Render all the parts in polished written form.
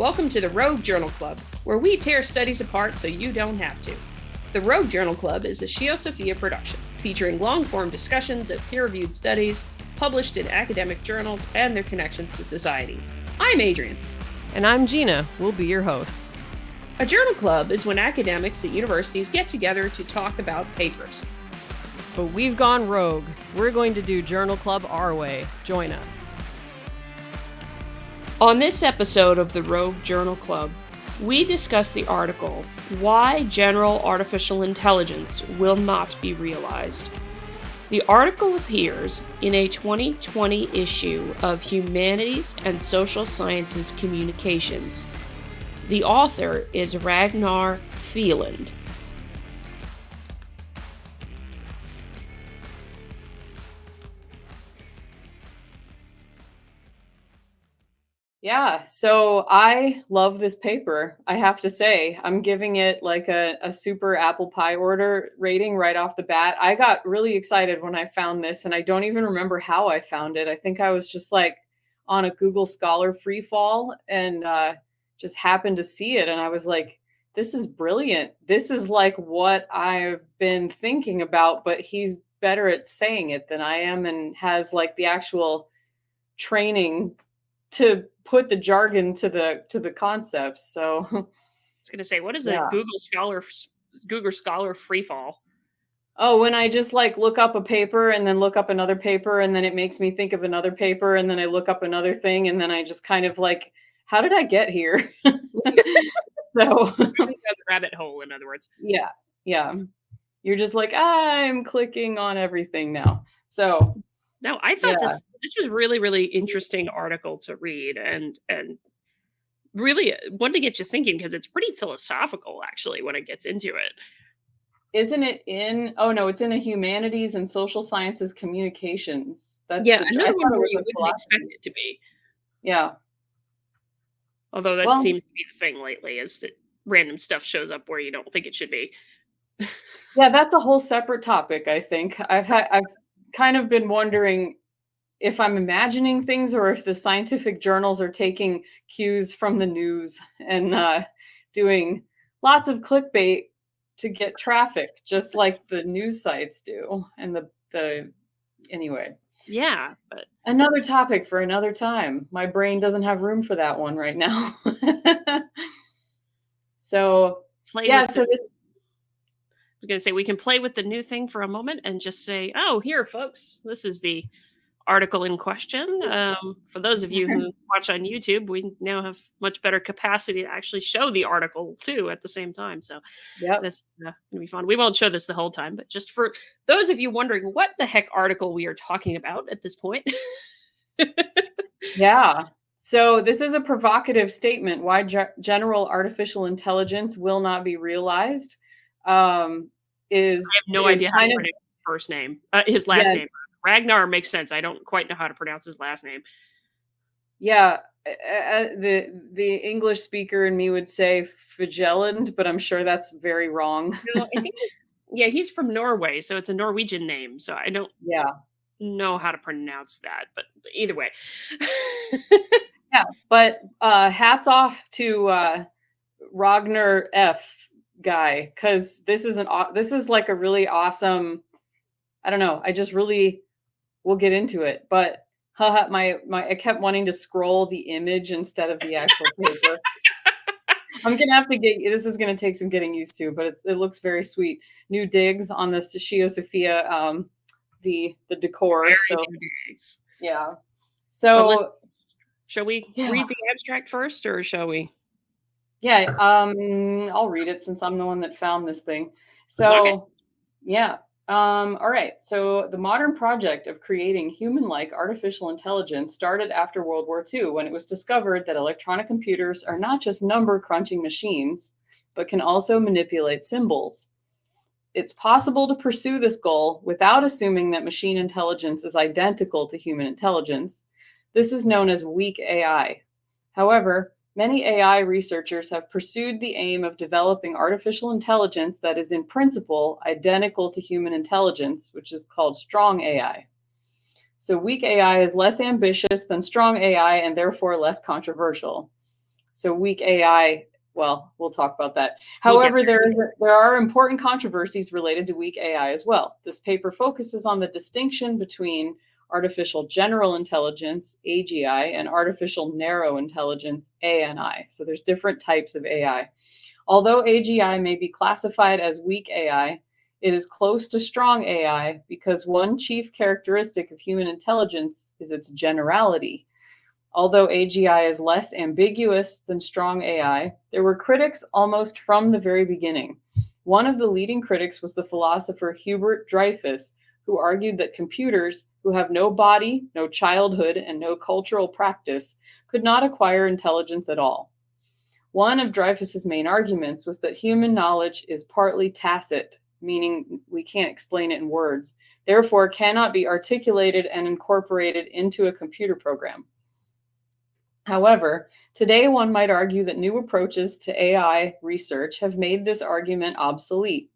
Welcome to the Rogue Journal Club, where we tear studies apart so you don't have to. The Rogue Journal Club is a ScioSophia production, featuring long-form discussions of peer-reviewed studies published in academic journals and their connections to society. I'm Adrian. And I'm Gina. We'll be your hosts. A journal club is when academics at universities get together to talk about papers. But we've gone rogue. We're going to do Journal Club our way. Join us. On this episode of the Rogue Journal Club, we discuss the article, Why General Artificial Intelligence Will Not Be Realized. The article appears in a 2020 issue of Humanities and Social Sciences Communications. The author is Ragnar Feeland. Yeah, so I love this paper. I have to say, I'm giving it like a super apple pie order rating right off the bat. I got really excited when I found this, and I don't even remember how I found it. I think I was just like on a Google Scholar free fall and just happened to see it. And I was like, this is brilliant. This is like what I've been thinking about, but he's better at saying it than I am and has like the actual training to put the jargon to the concepts. So I was going to say, what is a Google Scholar free fall? Oh, when I just like look up a paper and then look up another paper and then it makes me think of another paper and then I look up another thing and then I just kind of like, how did I get here? So the rabbit hole, in other words. Yeah. You're just like, I'm clicking on everything now. So no, I thought this was really, really interesting article to read and really one to get you thinking because it's pretty philosophical actually when it gets into it. Isn't it in? Oh no, it's in a Humanities and Social Sciences Communications. That's another one where you wouldn't expect it to be. Yeah. Although that seems to be the thing lately, is that random stuff shows up where you don't think it should be. Yeah, that's a whole separate topic. I think I've kind of been wondering if I'm imagining things or if the scientific journals are taking cues from the news and doing lots of clickbait to get traffic, just like the news sites do. And anyway. Yeah. But another topic for another time. My brain doesn't have room for that one right now. So, I was going to say, we can play with the new thing for a moment and just say, oh, here, folks, this is the article in question. For those of you who watch on YouTube, we now have much better capacity to actually show the article too at the same time. So this is going to be fun. We won't show this the whole time, but just for those of you wondering what the heck article we are talking about at this point. Yeah. So this is a provocative statement. Why general artificial intelligence will not be realized. I have no idea how to pronounce his first name. His last name. Ragnar makes sense. I don't quite know how to pronounce his last name. Yeah, the English speaker in me would say Figeland, but I'm sure that's very wrong. No, I think he's from Norway, so it's a Norwegian name. So I don't know how to pronounce that, but either way. Yeah, but hats off to Ragnar F guy, because this is like a really awesome. I don't know. We'll get into it, but I kept wanting to scroll the image instead of the actual paper. I'm gonna have to this is gonna take some getting used to, but it looks very sweet. New digs on the ScioSophia, the decor. Yeah. So shall we read the abstract first, or shall we? Yeah, I'll read it since I'm the one that found this thing. So, yeah. All right. So the modern project of creating human-like artificial intelligence started after World War II, when it was discovered that electronic computers are not just number-crunching machines, but can also manipulate symbols. It's possible to pursue this goal without assuming that machine intelligence is identical to human intelligence. This is known as weak AI. However, many AI researchers have pursued the aim of developing artificial intelligence that is in principle identical to human intelligence, which is called strong AI. So weak AI is less ambitious than strong AI and therefore less controversial. So weak AI, well, we'll talk about that. We'll get However, there. there are important controversies related to weak AI as well. This paper focuses on the distinction between artificial general intelligence, AGI, and artificial narrow intelligence, ANI. So there's different types of AI. Although AGI may be classified as weak AI, it is close to strong AI because one chief characteristic of human intelligence is its generality. Although AGI is less ambiguous than strong AI, there were critics almost from the very beginning. One of the leading critics was the philosopher Hubert Dreyfus, who argued that computers, who have no body, no childhood, and no cultural practice, could not acquire intelligence at all. One of Dreyfus's main arguments was that human knowledge is partly tacit, meaning we can't explain it in words, therefore cannot be articulated and incorporated into a computer program. However, today one might argue that new approaches to AI research have made this argument obsolete.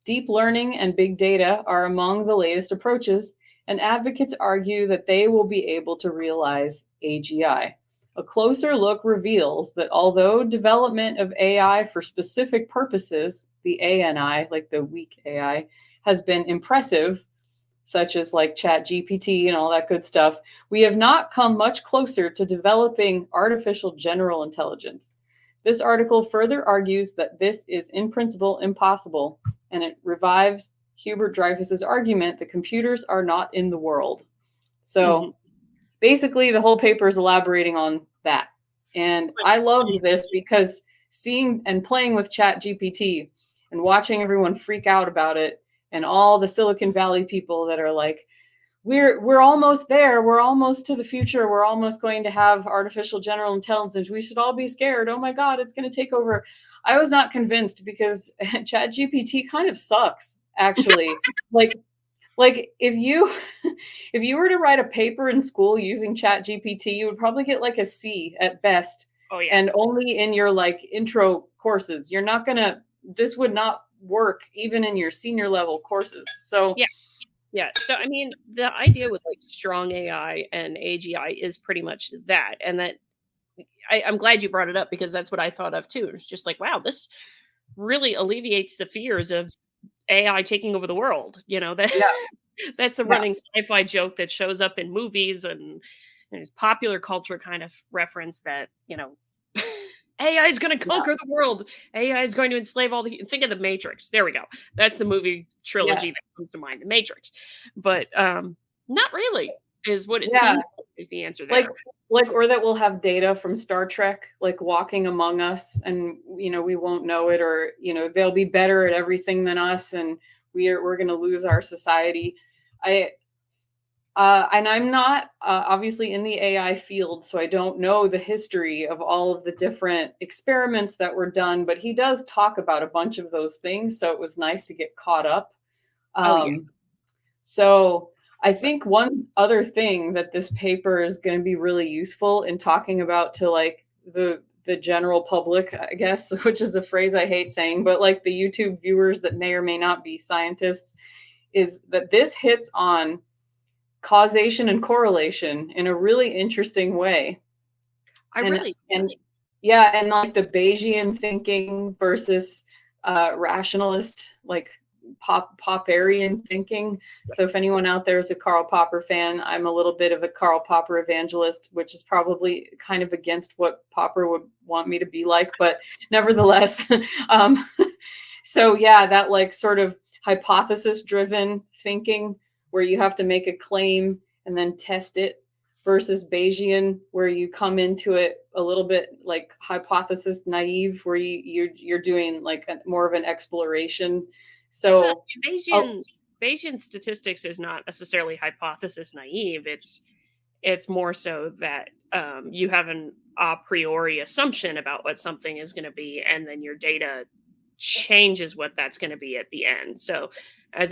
Deep learning and big data are among the latest approaches, and advocates argue that they will be able to realize AGI. A closer look reveals that although development of AI for specific purposes, the ANI, like the weak AI, has been impressive, such as like ChatGPT and all that good stuff, we have not come much closer to developing artificial general intelligence. This article further argues that this is in principle impossible, and it revives Hubert Dreyfus's argument that computers are not in the world. So basically the whole paper is elaborating on that. And I loved this because seeing and playing with ChatGPT and watching everyone freak out about it, and all the Silicon Valley people that are like, we're almost there. We're almost to the future. We're almost going to have artificial general intelligence. We should all be scared. Oh my God, it's going to take over. I was not convinced because ChatGPT kind of sucks, actually. like if you were to write a paper in school using ChatGPT, you would probably get like a C at best. Oh yeah. And only in your like intro courses. You're not gonna, this would not work even in your senior level courses. So yeah. So I mean, the idea with like strong AI and AGI is pretty much that, and that I'm glad you brought it up because that's what I thought of too. It's just like, wow, this really alleviates the fears of AI taking over the world. You know that yeah, that's the yeah, running sci-fi joke that shows up in movies and it's popular culture kind of reference that AI is going to yeah, conquer the world. AI is going to enslave all the. Think of the Matrix. There we go. That's the movie trilogy yes, that comes to mind, the Matrix. But not really is what it yeah. seems like is the answer Like there. or that we'll have data from Star Trek like walking among us, and we won't know it, or they'll be better at everything than us, and we're going to lose our society. I And I'm not obviously in the AI field, so I don't know the history of all of the different experiments that were done, but he does talk about a bunch of those things. So it was nice to get caught up. Oh yeah. So I think one other thing that this paper is going to be really useful in talking about to like the general public, I guess, which is a phrase I hate saying, but like the YouTube viewers that may or may not be scientists, is that this hits on causation and correlation in a really interesting way. And yeah, and like the Bayesian thinking versus rationalist, like Popperian thinking. So if anyone out there is a Karl Popper fan, I'm a little bit of a Karl Popper evangelist, which is probably kind of against what Popper would want me to be like, but nevertheless. So yeah, that like sort of hypothesis driven thinking where you have to make a claim and then test it, versus Bayesian, where you come into it a little bit like hypothesis naive, where you're doing like more of an exploration. So Bayesian statistics is not necessarily hypothesis naive. It's more so that you have an a priori assumption about what something is going to be, and then your data changes what that's going to be at the end. So as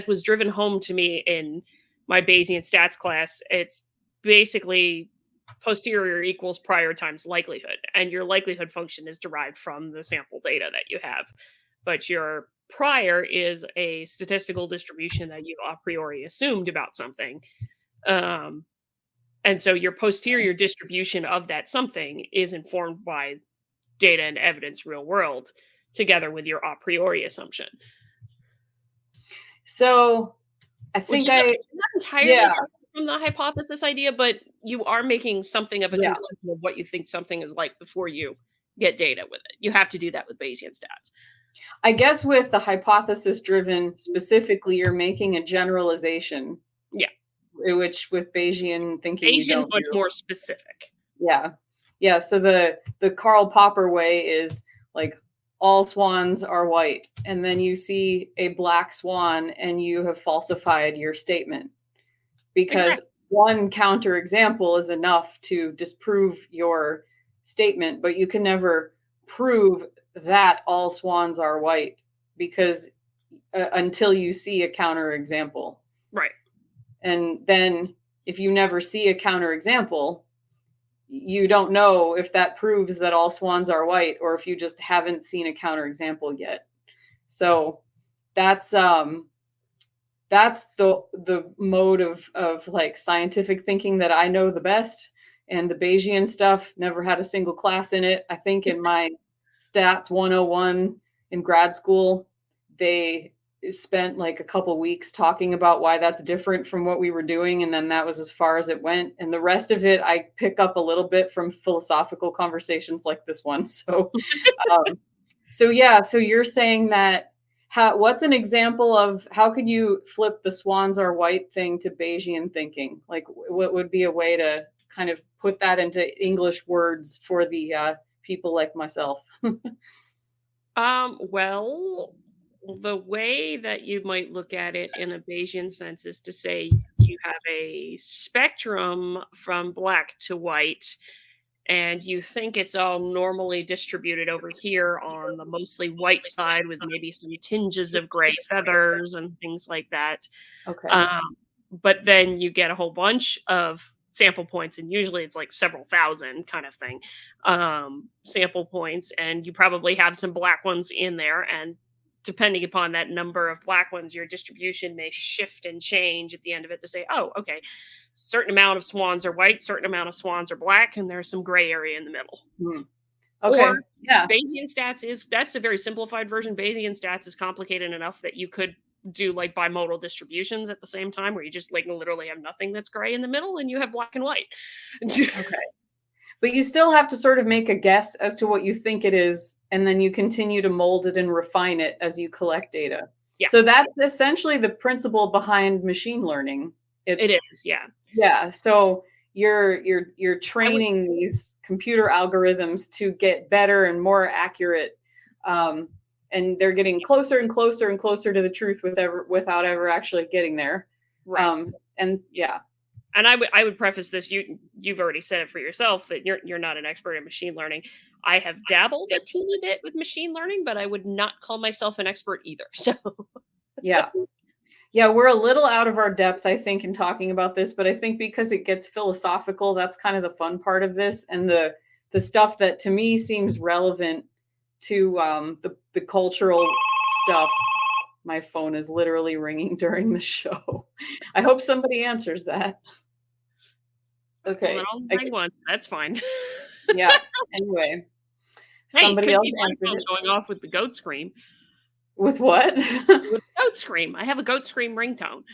was driven home to me in my Bayesian stats class, it's basically posterior equals prior times likelihood, and your likelihood function is derived from the sample data that you have, but your prior is a statistical distribution that you a priori assumed about something. And so your posterior distribution of that something is informed by data and evidence real world together with your a priori assumption. So I Which think is okay, I, not entirely yeah, different from the hypothesis idea, but you are making something of a yeah. conclusion of what you think something is like before you get data with it. You have to do that with Bayesian stats. I guess with the hypothesis driven specifically, you're making a generalization, Yeah. which with Bayesian thinking you Bayesian's don't much do. more specific. Yeah. Yeah. So the Karl Popper way is like all swans are white. And then you see a black swan and you have falsified your statement because Exactly. one counterexample is enough to disprove your statement, but you can never prove that all swans are white because until you see a counterexample. Right. And then if you never see a counterexample, you don't know if that proves that all swans are white or if you just haven't seen a counterexample yet. So that's the mode of like scientific thinking that I know the best. And the Bayesian stuff never had a single class in it. I think in my stats 101 in grad school, they spent like a couple weeks talking about why that's different from what we were doing, and then that was as far as it went. And the rest of it I pick up a little bit from philosophical conversations like this one. So so yeah, so you're saying that what's an example of how could you flip the swans are white thing to Bayesian thinking? Like what would be a way to kind of put that into English words for the people like myself? Well, the way that you might look at it in a Bayesian sense is to say you have a spectrum from black to white, and you think it's all normally distributed over here on the mostly white side with maybe some tinges of gray feathers and things like that. Okay. But then you get a whole bunch of sample points, and usually it's like several thousand kind of thing, sample points, and you probably have some black ones in there. And depending upon that number of black ones, your distribution may shift and change at the end of it to say, oh, okay, certain amount of swans are white, certain amount of swans are black, and there's some gray area in the middle. Okay. Or Yeah. Bayesian stats that's a very simplified version. Bayesian stats is complicated enough that you could do like bimodal distributions at the same time where you just like literally have nothing that's gray in the middle and you have black and white. Okay. But you still have to sort of make a guess as to what you think it is, and then you continue to mold it and refine it as you collect data. Yeah. So that's essentially the principle behind machine learning. It is, yeah. Yeah. So you're training these computer algorithms to get better and more accurate, and they're getting closer and closer and closer to the truth without ever actually getting there. Right. And yeah. And I would preface this, you've already said it for yourself that you're not an expert in machine learning. I have dabbled a teeny bit with machine learning, but I would not call myself an expert either. So Yeah. Yeah, we're a little out of our depth, I think, in talking about this, but I think because it gets philosophical, that's kind of the fun part of this, and the stuff that to me seems relevant to the cultural stuff. My phone is literally ringing during the show. I hope somebody answers that. Okay. well, I'll ring once. That's fine. Yeah. Anyway, Hey, somebody could else be my answered phone it. going off with the goat scream. With what? With goat scream. I have a goat scream ringtone.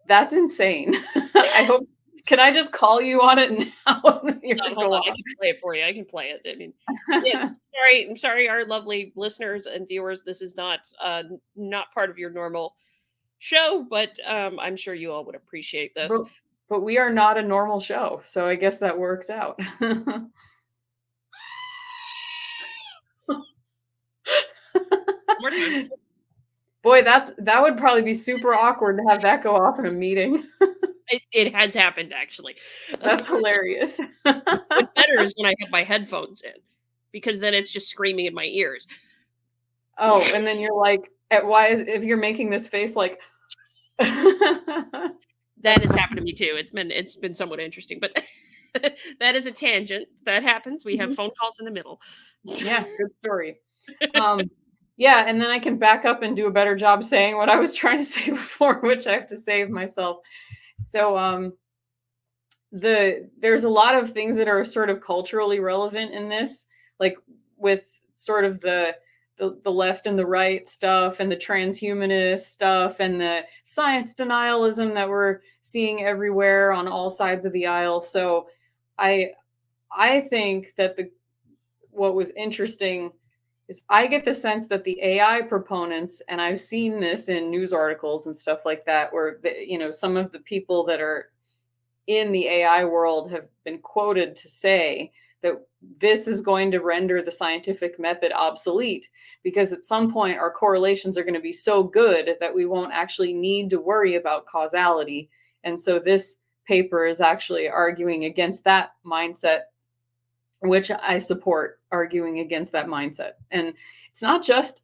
That's insane. I hope. Can I just call you on it now? You're No, gonna hold go on, I off. can play it for you. I can play it. I mean, yes. I'm sorry, our lovely listeners and viewers. This is not part of your normal show, but I'm sure you all would appreciate this. But we are not a normal show, so I guess that works out. More time. Boy, that would probably be super awkward to have that go off in a meeting. It has happened actually. That's hilarious. What's better is when I have my headphones in, because then it's just screaming in my ears. Oh, and then you're like, if you're making this face like That has happened to me too. It's been somewhat interesting, but that is a tangent. That happens. We have phone calls in the middle. Yeah, good story. Yeah, and then I can back up and do a better job saying what I was trying to say before, which I have to save myself. So there's a lot of things that are sort of culturally relevant in this, like with sort of the left and the right stuff and the transhumanist stuff and the science denialism that we're seeing everywhere on all sides of the aisle. So I think that what was interesting is I get the sense that the AI proponents, and I've seen this in news articles and stuff like that, where some of the people that are in the AI world have been quoted to say that this is going to render the scientific method obsolete, because at some point our correlations are going to be so good that we won't actually need to worry about causality. And so this paper is actually arguing against that mindset, which I support, arguing against that mindset. And it's not just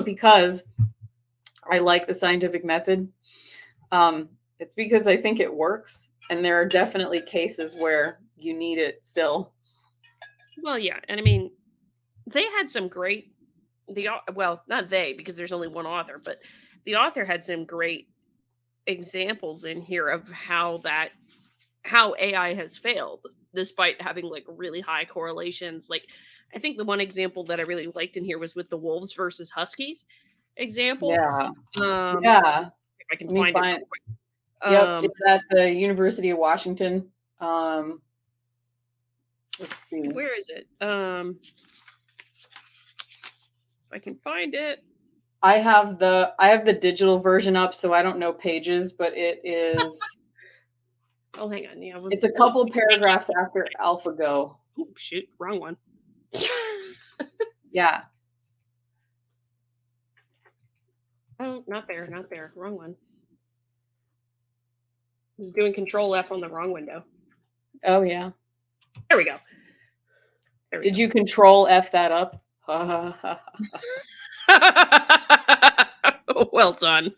because I like the scientific method. It's because I think it works. And there are definitely cases where you need it still. Well, yeah. And I mean, they had some great, well, not they, because there's only one author, but the author had some great examples in here of how AI has failed despite having like really high correlations. Like, I think the one example that I really liked in here was with the wolves versus huskies example. Yeah. If I can find it real quick. Yep, it's at the University of Washington. Let's see. Where is it? If I can find it. I have the digital version up, so I don't know pages, but it is. Oh, hang on. Yeah, it's a couple paragraphs after AlphaGo. Oh, shoot, wrong one. Yeah. Oh, not there, wrong one. I was doing Control F on the wrong window. Oh yeah. There we go. Did you Control F that up? Well done.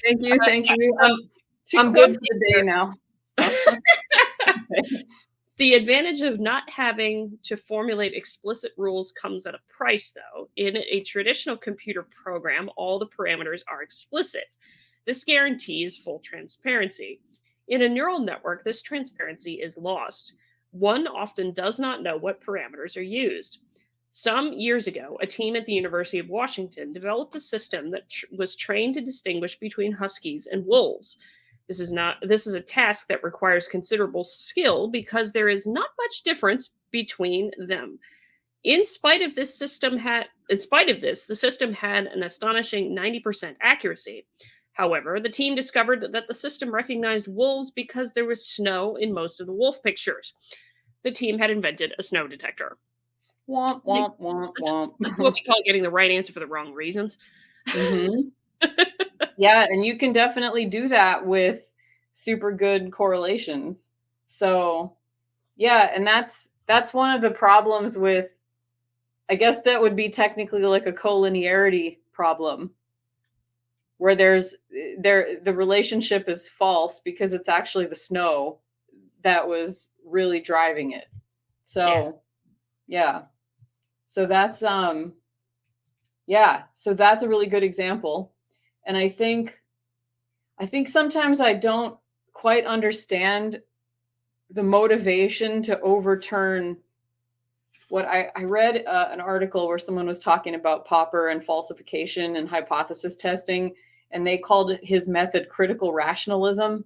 Thank you. I'm good for the day now. The advantage of not having to formulate explicit rules comes at a price, though. In a traditional computer program, all the parameters are explicit. This guarantees full transparency. In a neural network, this transparency is lost. One often does not know what parameters are used. Some years ago, a team at the University of Washington developed a system that was trained to distinguish between huskies and wolves. This is a task that requires considerable skill because there is not much difference between them. In spite of this, the system had an astonishing 90% accuracy. However, the team discovered that the system recognized wolves because there was snow in most of the wolf pictures. The team had invented a snow detector. Womp, womp, womp, womp. This is what we call getting the right answer for the wrong reasons. Mm-hmm. Yeah, and you can definitely do that with super good correlations. So, yeah, and that's one of the problems with, I guess that would be technically like a collinearity problem, where the relationship is false because it's actually the snow that was really driving it. So, yeah. So that's so that's a really good example. And I think sometimes I don't quite understand the motivation to overturn what I read an article where someone was talking about Popper and falsification and hypothesis testing, and they called his method critical rationalism.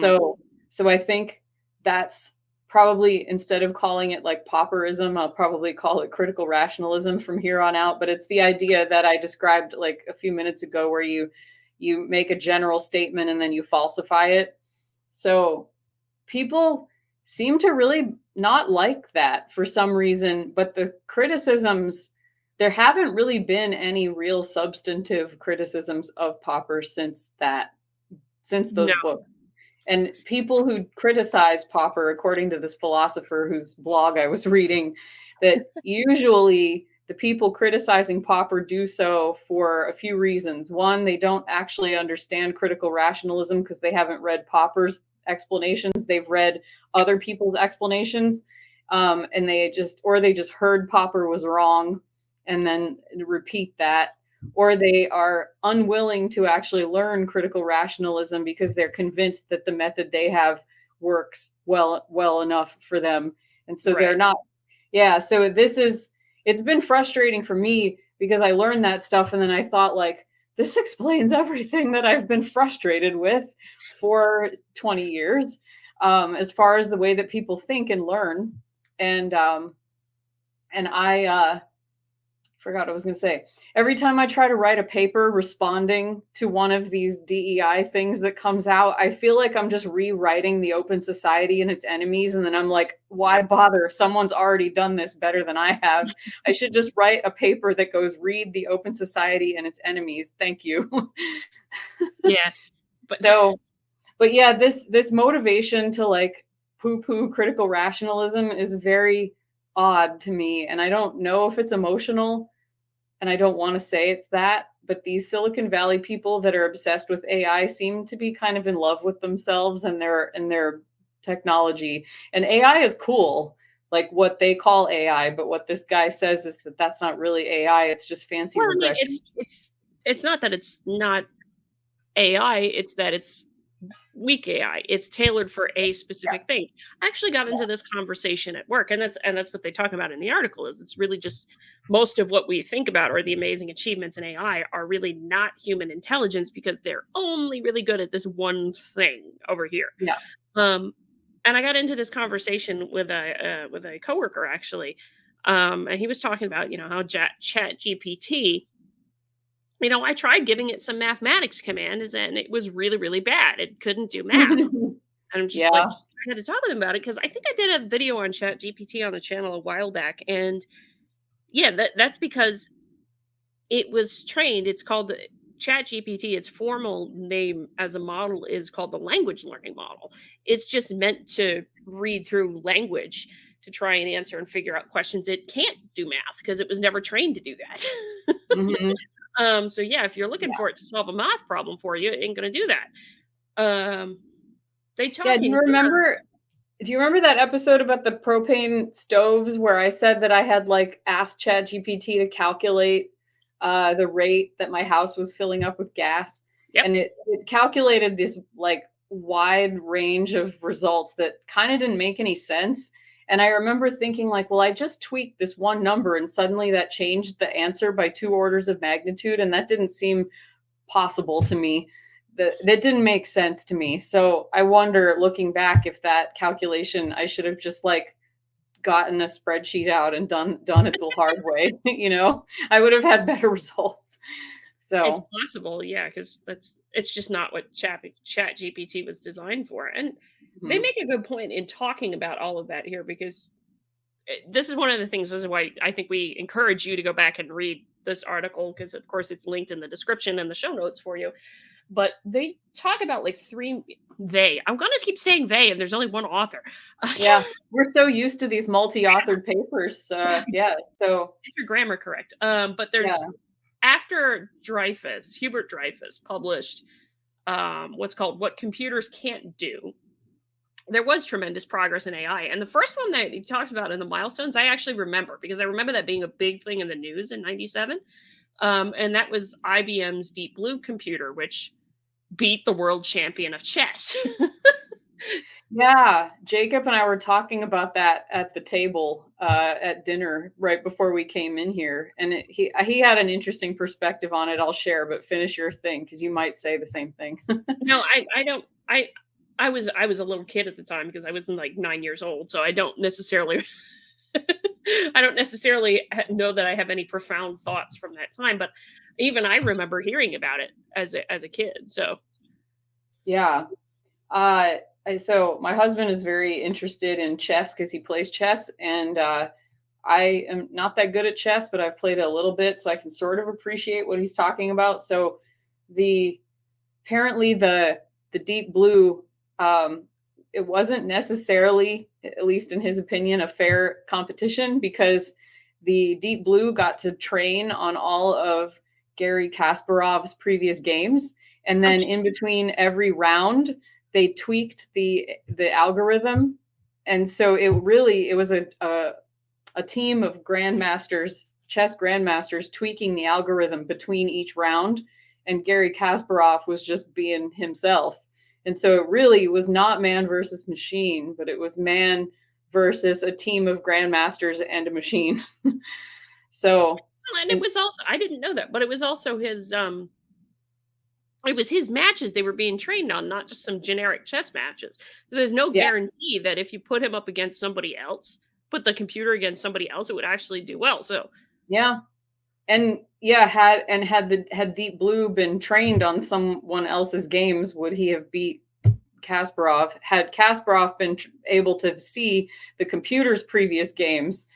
So I think that's probably, instead of calling it like Popperism, I'll probably call it critical rationalism from here on out. But it's the idea that I described like a few minutes ago, where you make a general statement and then you falsify it. So people seem to really not like that for some reason, but the criticisms, there haven't really been any real substantive criticisms of Popper since those books. And people who criticize Popper, according to this philosopher whose blog I was reading, that usually the people criticizing Popper do so for a few reasons. One, they don't actually understand critical rationalism because they haven't read Popper's explanations. They've read other people's explanations, and they just heard Popper was wrong and then repeat that. or they are unwilling to actually learn critical rationalism because they're convinced that the method they have works well enough for them. And so they're Right. not, so it's been frustrating for me because I learned that stuff and then I thought like, this explains everything that I've been frustrated with for 20 years, as far as the way that people think and learn. And I forgot what I was going to say. Every time I try to write a paper responding to one of these DEI things that comes out, I feel like I'm just rewriting the open society and its enemies. And then I'm like, why bother? Someone's already done this better than I have. I should just write a paper that goes, read the open society and its enemies. Thank you. Yeah. But yeah, this motivation to like poo-poo critical rationalism is very odd to me. And I don't know if it's emotional, and I don't want to say it's that, but these Silicon Valley people that are obsessed with AI seem to be kind of in love with themselves and their technology. And AI is cool, like what they call AI, but what this guy says is that that's not really AI, it's just fancy Well, I mean, regression. it's not that it's not AI, it's that it's weak AI. It's tailored for a specific thing. I actually got into this conversation at work, and that's what they talk about in the article. Is it's really just most of what we think about or the amazing achievements in AI are really not human intelligence because they're only really good at this one thing over here. Yeah. And I got into this conversation with a coworker actually, and he was talking about how Chat GPT. I tried giving it some mathematics commands and it was really, really bad. It couldn't do math. And I'm just like, Yeah. I had to talk with him about it because I think I did a video on Chat GPT on the channel a while back. And yeah, that's because it was trained. It's called Chat GPT. Its formal name as a model is called the language learning model. It's just meant to read through language to try and answer and figure out questions. It can't do math because it was never trained to do that. Mhm. So yeah, if you're looking for it to solve a math problem for you, it ain't gonna do that. They Yeah, talk in here. do you remember that episode about the propane stoves where I said that I had like asked ChatGPT to calculate the rate that my house was filling up with gas? Yep. And it calculated this like wide range of results that kind of didn't make any sense. And I remember thinking like, well, I just tweaked this one number and suddenly that changed the answer by 2 orders of magnitude. And that didn't seem possible to me. That didn't make sense to me. So I wonder, looking back, if that calculation I should have just like gotten a spreadsheet out and done it the hard way. I would have had better results. It's So possible, yeah, because it's just not what Chat GPT was designed for. And they mhm. make a good point in talking about all of that here because this is one of the things. This is why I think we encourage you to go back and read this article because, of course, it's linked in the description and the show notes for you. But they talk about like I'm gonna keep saying they, and there's only one author. Yeah, we're so used to these multi-authored papers. Yeah, Yeah, so get your grammar correct. But yeah, there's after Hubert Dreyfus published what's called What Computers Can't Do, there was tremendous progress in AI. And the first one that he talks about in the milestones, I actually remember because I remember that being a big thing in the news in 97. And that was IBM's Deep Blue computer, which beat the world champion of chess. yeah. Jacob and I were talking about that at the table at dinner right before we came in here, and he had an interesting perspective on it. I'll share, but finish your thing because you might say the same thing. No, I don't. I was a little kid at the time because I was like 9 years old, so I don't necessarily know that I have any profound thoughts from that time. But even I remember hearing about it as a kid. So Yeah. So my husband is very interested in chess because he plays chess, and I am not that good at chess, but I've played it a little bit, so I can sort of appreciate what he's talking about. So the apparently the Deep Blue, it wasn't necessarily, at least in his opinion, a fair competition because the Deep Blue got to train on all of Gary Kasparov's previous games, and oh, then in geez. between every round, they tweaked the algorithm, and so it was a team of grandmasters chess grandmasters tweaking the algorithm between each round, and Gary Kasparov was just being himself. And so it really was not man versus machine, but it was man versus a team of grandmasters and a machine. So, Well, and it and was also, I didn't know that, but it was also his it was his matches they were being trained on, not just some generic chess matches. So there's no yeah, guarantee that if you put him up against somebody else, put the computer against somebody else, it would actually do well. So yeah. And yeah, had Deep Blue been trained on someone else's games, would he have beat Kasparov? Had Kasparov been able to see the computer's previous games,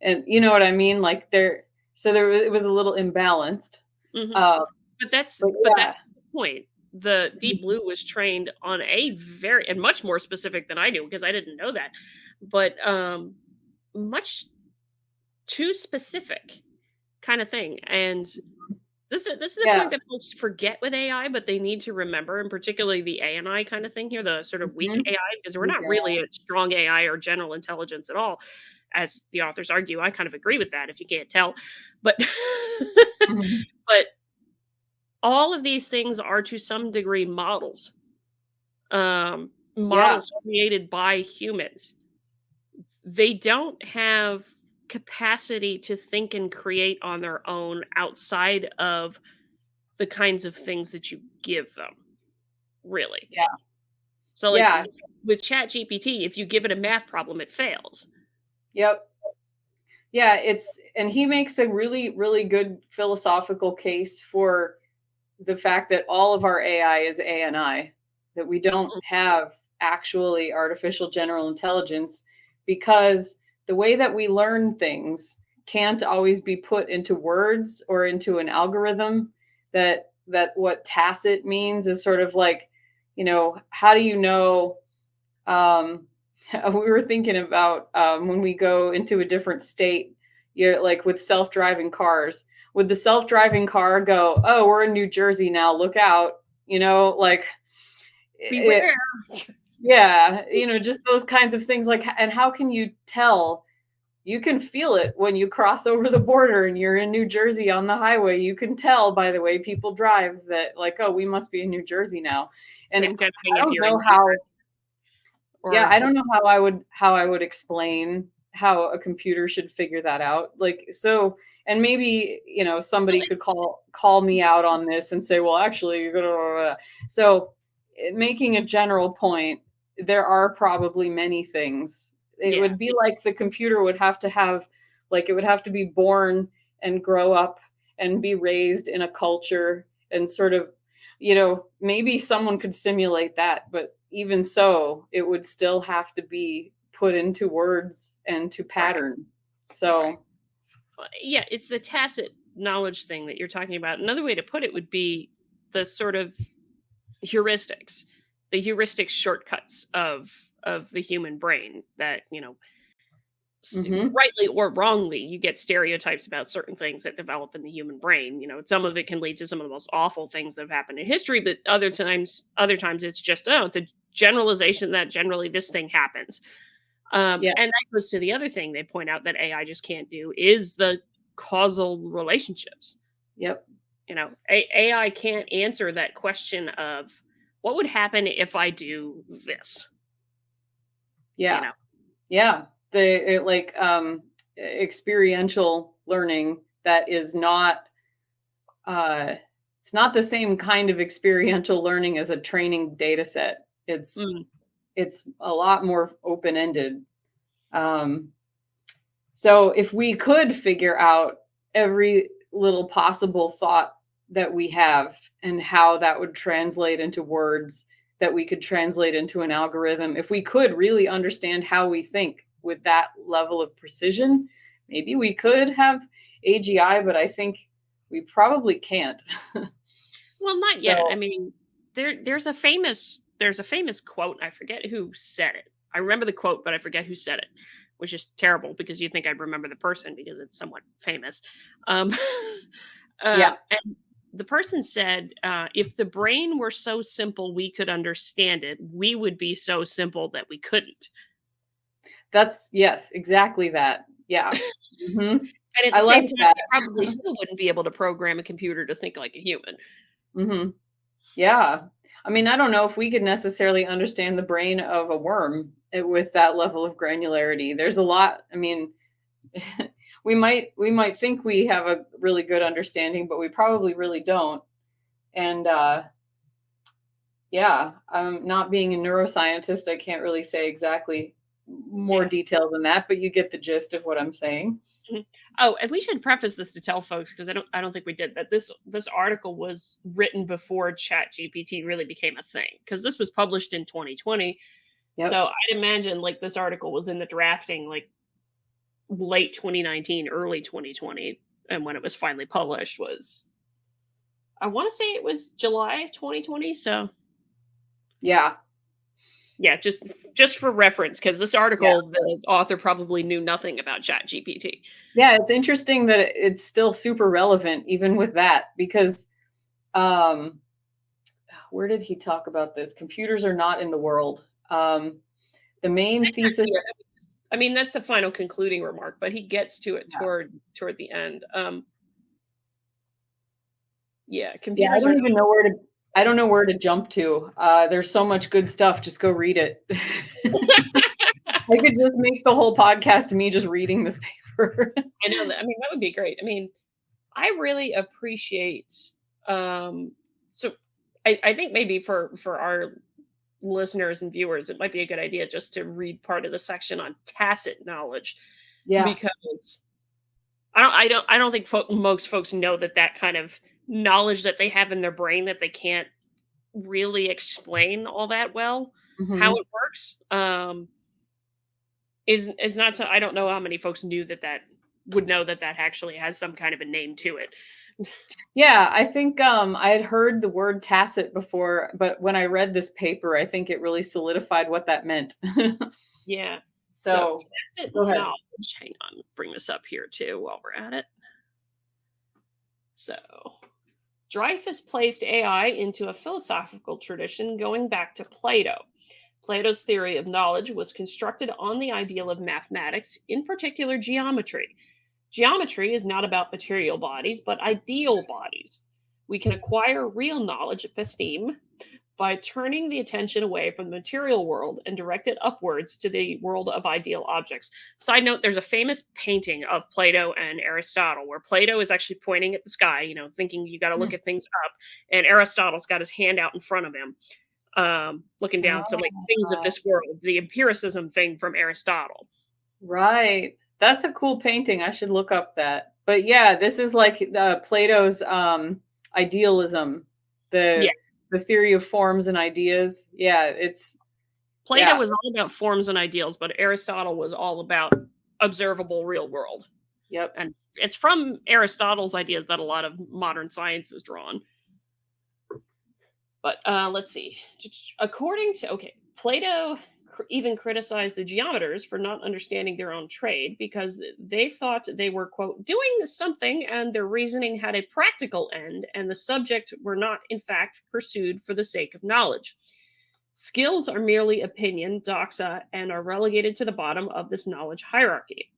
and you know what I mean, like it was a little imbalanced. mhm. Uh, But but that's yeah, the point. The Deep Blue was trained on a very, and much more specific than I do because I didn't know that, but much too specific kind of thing. And this is the yeah, point that folks forget with AI, but they need to remember, and particularly the ANI kind of thing here, the sort of weak mhm, AI, because we're not yeah, really a strong AI or general intelligence at all, as the authors argue. I kind of agree with that if you can't tell. But mhm, but all of these things are to some degree models. yeah, Models created by humans. They don't have capacity to think and create on their own outside of the kinds of things that you give them, really. yeah, So, like, yeah, with ChatGPT, if you give it a math problem, it fails. yep. Yeah, and he makes a really, really good philosophical case for the fact that all of our AI is ANI, that we don't Mm, have actually artificial general intelligence, because the way that we learn things can't always be put into words or into an algorithm. That what tacit means is sort of like, how do you know, um, we were thinking about, when we go into a different state, you're like with self-driving cars. Would the self-driving car go, "Oh, we're in New Jersey now, look out," like it, beware. yeah, just those kinds of things. Like, and how can you tell? You can feel it when you cross over the border and you're in New Jersey on the highway. You can tell by the way people drive that, like, oh, we must be in New Jersey now. And Same kind of thing I if don't you're in know how. Yeah, or I don't know how I would explain how a computer should figure that out. Like, so, and maybe, well, somebody could call me out on this and say, well, actually, blah, blah, blah. So, making a general point, there are probably many things. It yeah, would be like the computer would have to have, like, it would have to be born and grow up and be raised in a culture and sort of, maybe someone could simulate that, but even so, it would still have to be put into words and to right, pattern. right. So, Yeah, it's the tacit knowledge thing that you're talking about. Another way to put it would be the sort of heuristics, the heuristic shortcuts of the human brain that, mhm, rightly or wrongly, you get stereotypes about certain things that develop in the human brain. Some of it can lead to some of the most awful things that have happened in history, but other times it's just, oh, it's a generalization that generally this thing happens. yeah, And that goes to the other thing they point out that AI just can't do is the causal relationships. yep, AI can't answer that question of what would happen if I do this. You yeah, know, yeah. Like, experiential learning that is not, uh, it's not the same kind of experiential learning as a training data set. mm, It's a lot more open ended. Um, So if we could figure out every little possible thought that we have and how that would translate into words that we could translate into an algorithm, if we could really understand how we think with that level of precision, maybe we could have AGI, but I think we probably can't. well, not yet. I So, mean, there's a famous quote. I forget who said it. I remember the quote, but I forget who said it, which is terrible because you think I'd remember the person because it's somewhat famous. Um, yeah, and the person said, "If the brain were so simple we could understand it, we would be so simple that we couldn't." yes, exactly that. Yeah. Mhm. And at I the same like time, that. you probably still wouldn't be able to program a computer to think like a human. Mhm. Yeah. I mean, I don't know if we could necessarily understand the brain of a worm with that level of granularity. There's a lot. I mean, we might think we have a really good understanding, but we probably really don't. And yeah, not being a neuroscientist, I can't really say exactly more Yeah. detail than that, but you get the gist of what I'm saying. Mhm. Oh, and we should preface this to tell folks because I don't think we did that. This article was written before ChatGPT really became a thing because this was published in 2020. Yep. So I'd imagine like this article was in the drafting like late 2019, early 2020, and when it was finally published was I want to say it was July 2020. So Yeah. yeah, just for reference, because this Yeah. article, the author probably knew nothing about ChatGPT. Yeah, it's interesting that it's still super relevant even with that because um where did he talk about this? Computers are not in the world. The main thesis. Yeah, I mean that's the final concluding remark, but he gets to it Yeah. toward the end. Yeah, Yeah, I computers are don't not. even know where to I don't know where to jump to. There's so much good stuff. Just go read it. I could just make the whole podcast me just reading this paper. I know that. I mean, that would be great. I mean, I really appreciate. Um, so, I think maybe for our listeners and viewers, it might be a good idea just to read part of the section on tacit knowledge Yeah. because I don't think most folks know that that kind of knowledge that they have in their brain that they can't really explain all that well how Mhm. it works. Is not so I don't know how many folks knew that that would know that that actually has some kind of a name to it. Yeah, I think, I had heard the word tacit before, but when I read this paper, I think it really solidified what that meant. Yeah. So So, tacit go ahead. knowledge. Hang on, bring this up here too while we're at it. So Dreyfus placed AI into a philosophical tradition going back to Plato. Plato's theory of knowledge was constructed on the ideal of mathematics, in particular geometry. Geometry is not about material bodies, but ideal bodies. We can acquire real knowledge, episteme, by turning the attention away from the material world and direct it upwards to the world of ideal objects. Side note, there's a famous painting of Plato and Aristotle where Plato is actually pointing at the sky, thinking you got to look Mm. at things up, and Aristotle's got his hand out in front of him, looking down. So, like, things of Oh, this world, the empiricism thing from Aristotle. right. That's a cool painting. I should look up that. But yeah, this is like Plato's idealism, Yeah, the theory of forms and ideas. Yeah, it's Plato yeah. was all about forms and ideals, but Aristotle was all about observable real world. Yep. And it's from Aristotle's ideas that a lot of modern science is drawn. But let's see. According to, okay, Plato even criticized the geometers for not understanding their own trade because they thought they were, quote, doing something and their reasoning had a practical end and the subject were not, in fact, pursued for the sake of knowledge. Skills are merely opinion, doxa, and are relegated to the bottom of this knowledge hierarchy.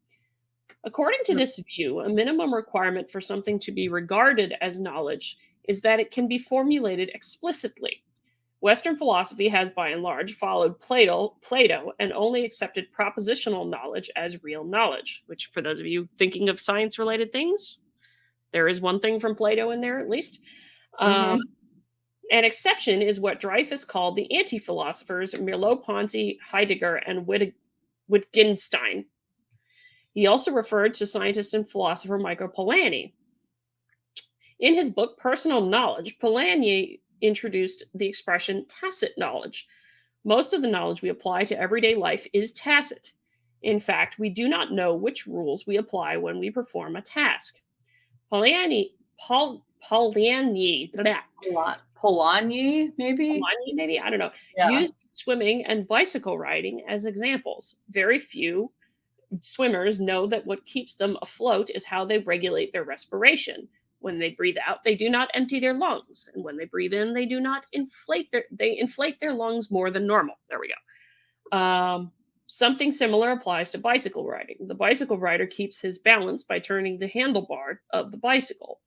According to this view, a minimum requirement for something to be regarded as knowledge is that it can be formulated explicitly. Western philosophy has by and large followed Plato and only accepted propositional knowledge as real knowledge, which for those of you thinking of science related things, there is one thing from Plato in there at least. Um, Mhm. an exception is what Dreyfus called the anti-philosophers Merleau-Ponty, Heidegger, and Wittgenstein. He also referred to scientist and philosopher Michael Polanyi. In his book Personal Knowledge, Polanyi introduced the expression tacit knowledge. Most of the knowledge we apply to everyday life is tacit. In fact, we do not know which rules we apply when we perform a task. Polanyi, Polanyi, maybe? Polanyi, maybe, I don't know, Yeah. used swimming and bicycle riding as examples. Very few swimmers know that what keeps them afloat is how they regulate their respiration. When they breathe out, they do not empty their lungs, and when they breathe in, they do not inflate their lungs more than normal. There we go. Something similar applies to bicycle riding. The bicycle rider keeps his balance by turning the handlebar of the bicycle.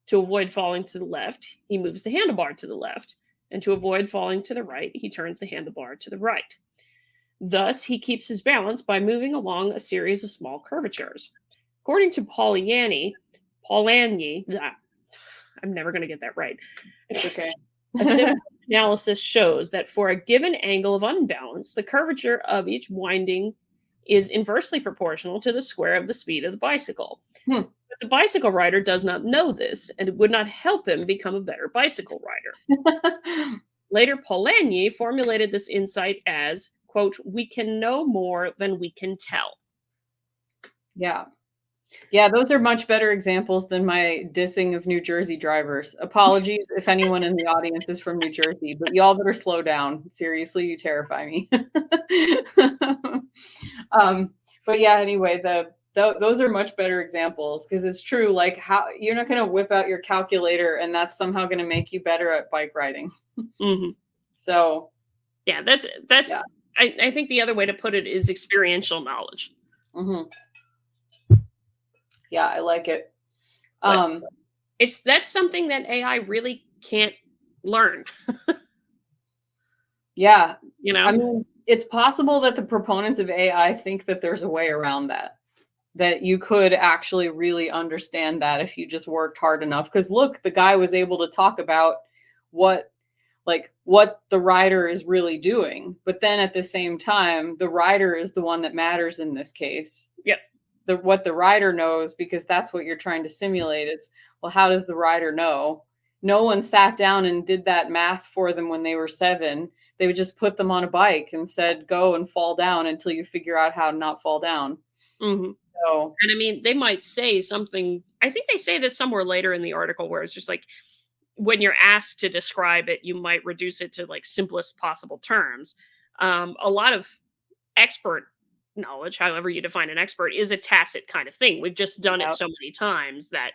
To avoid falling to the left, he moves the handlebar to the left, and to avoid falling to the right, he turns the handlebar to the right. Thus, he keeps his balance by moving along a series of small curvatures. According to Polanyi, I'm never going to get that right. It's okay. A simple analysis shows that for a given angle of unbalance, the curvature of each winding is inversely proportional to the square of the speed of the bicycle. But the bicycle rider does not know this, and it would not help him become a better bicycle rider. Later, Polanyi formulated this insight as, quote, "We can know more than we can tell." Yeah. Yeah, those are much better examples than my dissing of New Jersey drivers. Apologies if anyone in the audience is from New Jersey, but y'all better slow down. Seriously, you terrify me. But yeah, anyway, those are much better examples because it's true. Like, how you're not going to whip out your calculator and that's somehow going to make you better at bike riding. Mm-hmm. So, yeah, that's. Yeah. I think the other way to put it is experiential knowledge. Mm-hmm. Yeah, I like it. That's something that AI really can't learn. Yeah. You know, I mean, it's possible that the proponents of AI think that there's a way around that you could actually really understand that if you just worked hard enough. Because look, the guy was able to talk about what the rider is really doing. But then at the same time, the rider is the one that matters in this case. Yep. What the rider knows, because that's what you're trying to simulate is, well, how does the rider know? No one sat down and did that math for them when they were 7. They would just put them on a bike and said, go and fall down until you figure out how to not fall down. Mm-hmm. So, and I mean, they might say something, I think they say this somewhere later in the article where it's just like, when you're asked to describe it, you might reduce it to like simplest possible terms. A lot of expert knowledge, however you define an expert, is a tacit kind of thing. We've just done it so many times that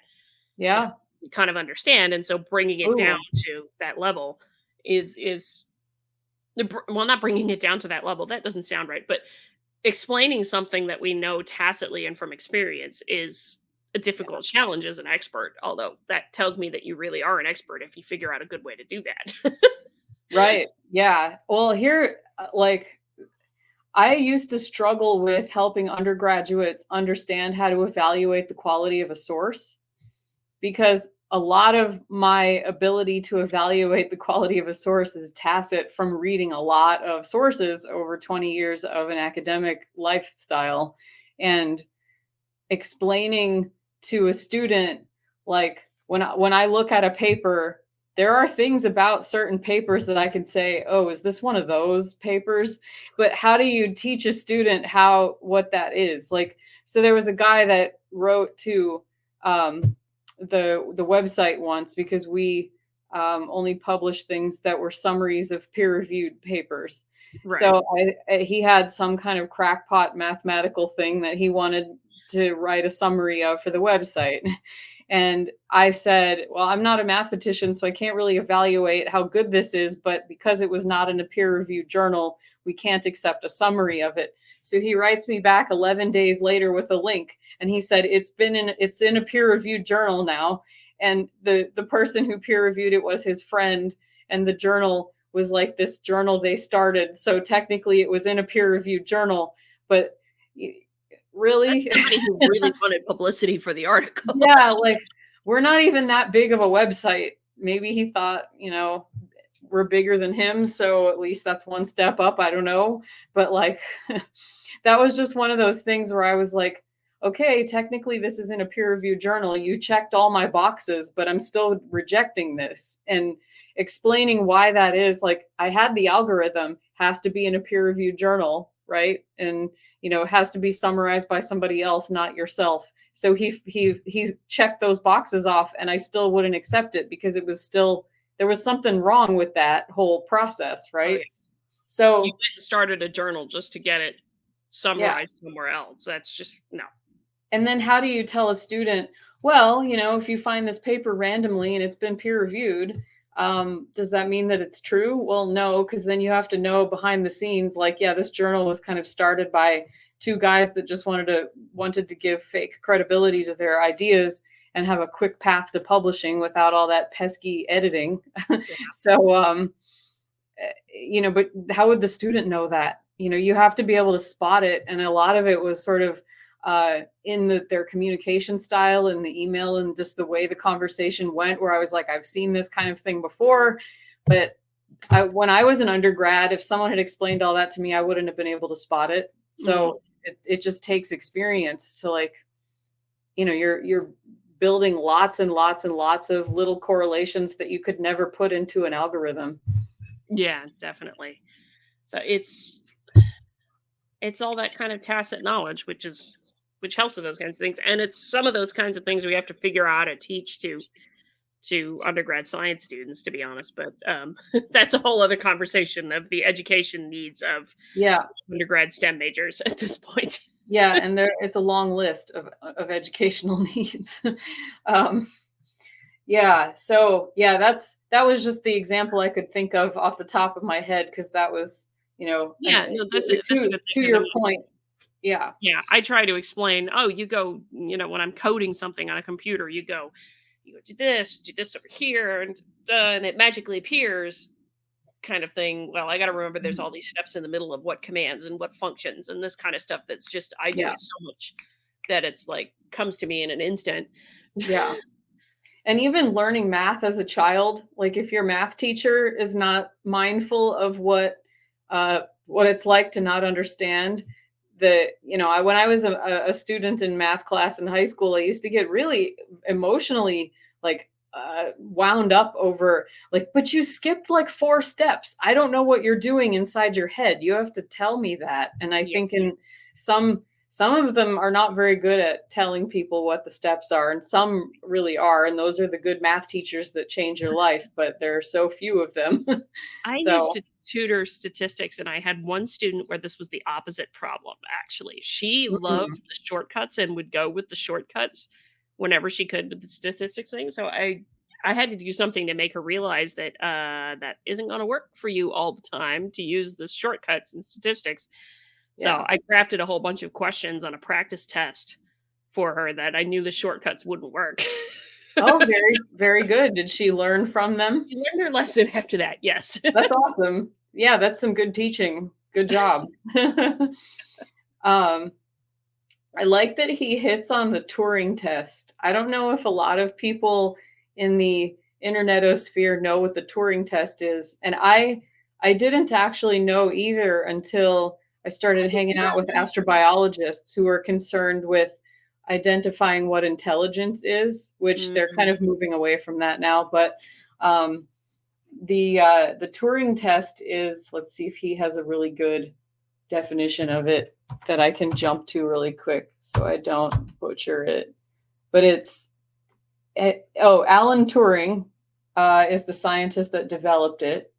we kind of understand. And so bringing it down to that level is well, not bringing it down to that level. That doesn't sound right. But explaining something that we know tacitly and from experience is a difficult challenge as an expert. Although that tells me that you really are an expert if you figure out a good way to do that. Right. Yeah. Well, here, like, I used to struggle with helping undergraduates understand how to evaluate the quality of a source, because a lot of my ability to evaluate the quality of a source is tacit from reading a lot of sources over 20 years of an academic lifestyle, and explaining to a student, like, when I look at a paper, there are things about certain papers that I can say, oh, is this one of those papers? But how do you teach a student what that is? Like, so there was a guy that wrote to the website once, because we only published things that were summaries of peer-reviewed papers. Right. So he had some kind of crackpot mathematical thing that he wanted to write a summary of for the website. And I said, well, I'm not a mathematician, so I can't really evaluate how good this is. But because it was not in a peer-reviewed journal, we can't accept a summary of it. So he writes me back 11 days later with a link. And he said, it's in a peer-reviewed journal now. And the person who peer-reviewed it was his friend. And the journal was like this journal they started. So technically it was in a peer-reviewed journal. But really, that's somebody who really wanted publicity for the article. Yeah, like, we're not even that big of a website. Maybe he thought, we're bigger than him, so at least that's one step up. I don't know. But like, that was just one of those things where I was like, okay, technically this is in a peer-reviewed journal. You checked all my boxes, but I'm still rejecting this. And explaining why that is, like, I had the algorithm, has to be in a peer-reviewed journal, right? And it has to be summarized by somebody else, not yourself. So he checked those boxes off, and I still wouldn't accept it because there was something wrong with that whole process, right? Okay. So you started a journal just to get it summarized somewhere else. That's just no. And then how do you tell a student, well, if you find this paper randomly and it's been peer reviewed, Does that mean that it's true? Well, no, because then you have to know behind the scenes, like, yeah, this journal was kind of started by two guys that just wanted to give fake credibility to their ideas and have a quick path to publishing without all that pesky editing. Yeah. So, but how would the student know that? You have to be able to spot it. And a lot of it was sort of in their communication style in the email and just the way the conversation went, where I was like, I've seen this kind of thing before. But when I was an undergrad, if someone had explained all that to me, I wouldn't have been able to spot it. So it just takes experience to, like, you're building lots and lots and lots of little correlations that you could never put into an algorithm. Yeah, definitely. So it's all that kind of tacit knowledge, which helps with those kinds of things. And it's some of those kinds of things we have to figure out how to teach to undergrad science students, to be honest. But that's a whole other conversation of the education needs of undergrad STEM majors at this point. Yeah, and it's a long list of educational needs. That was just the example I could think of off the top of my head, because that was, that's a good thing, to your point. Yeah. Yeah, I try to explain, you go, when I'm coding something on a computer, you go do this over here, and it magically appears, kind of thing. Well, I got to remember there's all these steps in the middle of what commands and what functions and this kind of stuff. That's just, I do it so much that it's like comes to me in an instant. Yeah. And even learning math as a child, like if your math teacher is not mindful of what it's like to not understand when I was a student in math class in high school, I used to get really emotionally, like, wound up over, like, but you skipped like 4 steps. I don't know what you're doing inside your head. You have to tell me that. And I think in some of them are not very good at telling people what the steps are, and some really are. And those are the good math teachers that change your life, but there are so few of them. I used to tutor statistics, and I had one student where this was the opposite problem, actually. She loved the shortcuts and would go with the shortcuts whenever she could with the statistics thing. So I had to do something to make her realize that that isn't going to work for you all the time to use the shortcuts and statistics. So I crafted a whole bunch of questions on a practice test for her that I knew the shortcuts wouldn't work. Oh, very, very good. Did she learn from them? She learned her lesson after that, yes. That's awesome. Yeah, that's some good teaching. Good job. I like that he hits on the Turing test. I don't know if a lot of people in the internetosphere know what the Turing test is. And I didn't actually know either until I started hanging out with astrobiologists who are concerned with identifying what intelligence is, which they're kind of moving away from that now. But the Turing test is, let's see if he has a really good definition of it that I can jump to really quick so I don't butcher it. But Alan Turing is the scientist that developed it.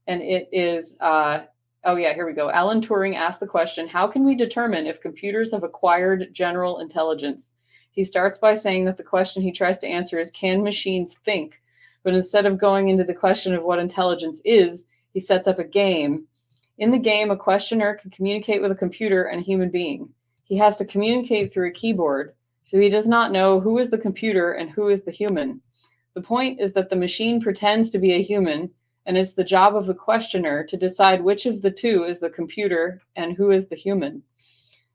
And it is, here we go. Alan Turing asked the question, how can we determine if computers have acquired general intelligence? He starts by saying that the question he tries to answer is, can machines think? But instead of going into the question of what intelligence is, he sets up a game. In the game, a questioner can communicate with a computer and a human being. He has to communicate through a keyboard, so he does not know who is the computer and who is the human. The point is that the machine pretends to be a human, and it's the job of the questioner to decide which of the two is the computer and who is the human.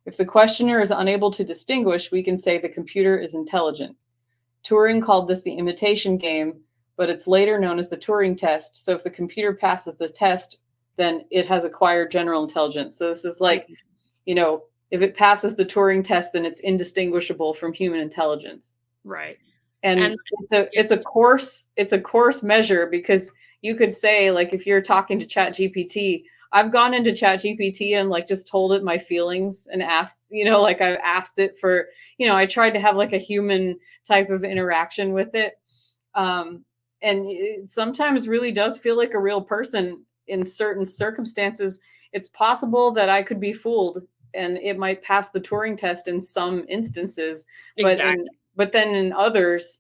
If the questioner is unable to distinguish, we can say the computer is intelligent. Turing called this the imitation game, but it's later known as the Turing test. So if the computer passes the test, then it has acquired general intelligence. So this is like, if it passes the Turing test, then it's indistinguishable from human intelligence. Right. And it's a coarse measure, because you could say, like, if you're talking to ChatGPT, I've gone into ChatGPT and like just told it my feelings and asked, like I've asked it for, I tried to have like a human type of interaction with it. And it sometimes really does feel like a real person in certain circumstances. It's possible that I could be fooled and it might pass the Turing test in some instances, exactly. But then in others,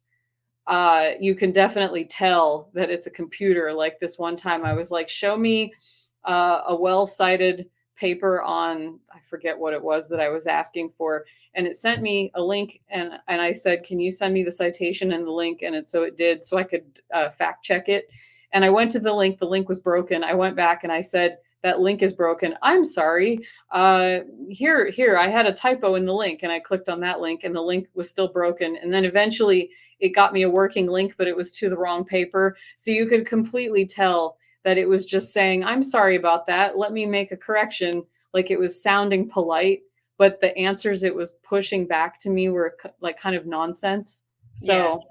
you can definitely tell that it's a computer. Like this one time I was like, show me a well-cited paper on, I forget what it was that I was asking for. And it sent me a link, and I said, can you send me the citation and the link? And so it did, so I could fact check it. And I went to the link was broken. I went back and I said, that link is broken. I'm sorry. Here, I had a typo in the link, and I clicked on that link and the link was still broken. And then eventually it got me a working link, but it was to the wrong paper. So you could completely tell that it was just saying, I'm sorry about that. Let me make a correction. Like it was sounding polite, but the answers it was pushing back to me were like kind of nonsense. So,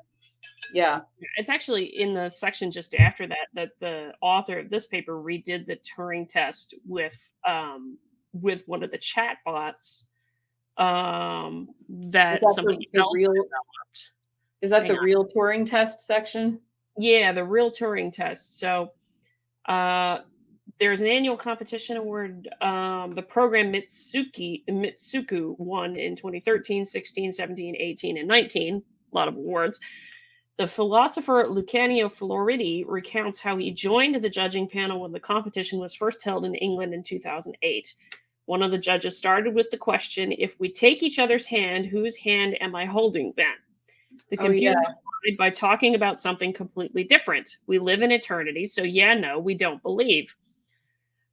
yeah. It's actually in the section just after that the author of this paper redid the Turing test with one of the chat bots that somebody else developed. Is that the real Turing test section? Yeah, the real Turing test. So there's an annual competition award. The program Mitsuku won in 2013, 16, 17, 18, and 19. A lot of awards. The philosopher Lucanio Floridi recounts how he joined the judging panel when the competition was first held in England in 2008. One of the judges started with the question, if we take each other's hand, whose hand am I holding then? The computer replied by talking about something completely different. We live in eternity, so no, we don't believe.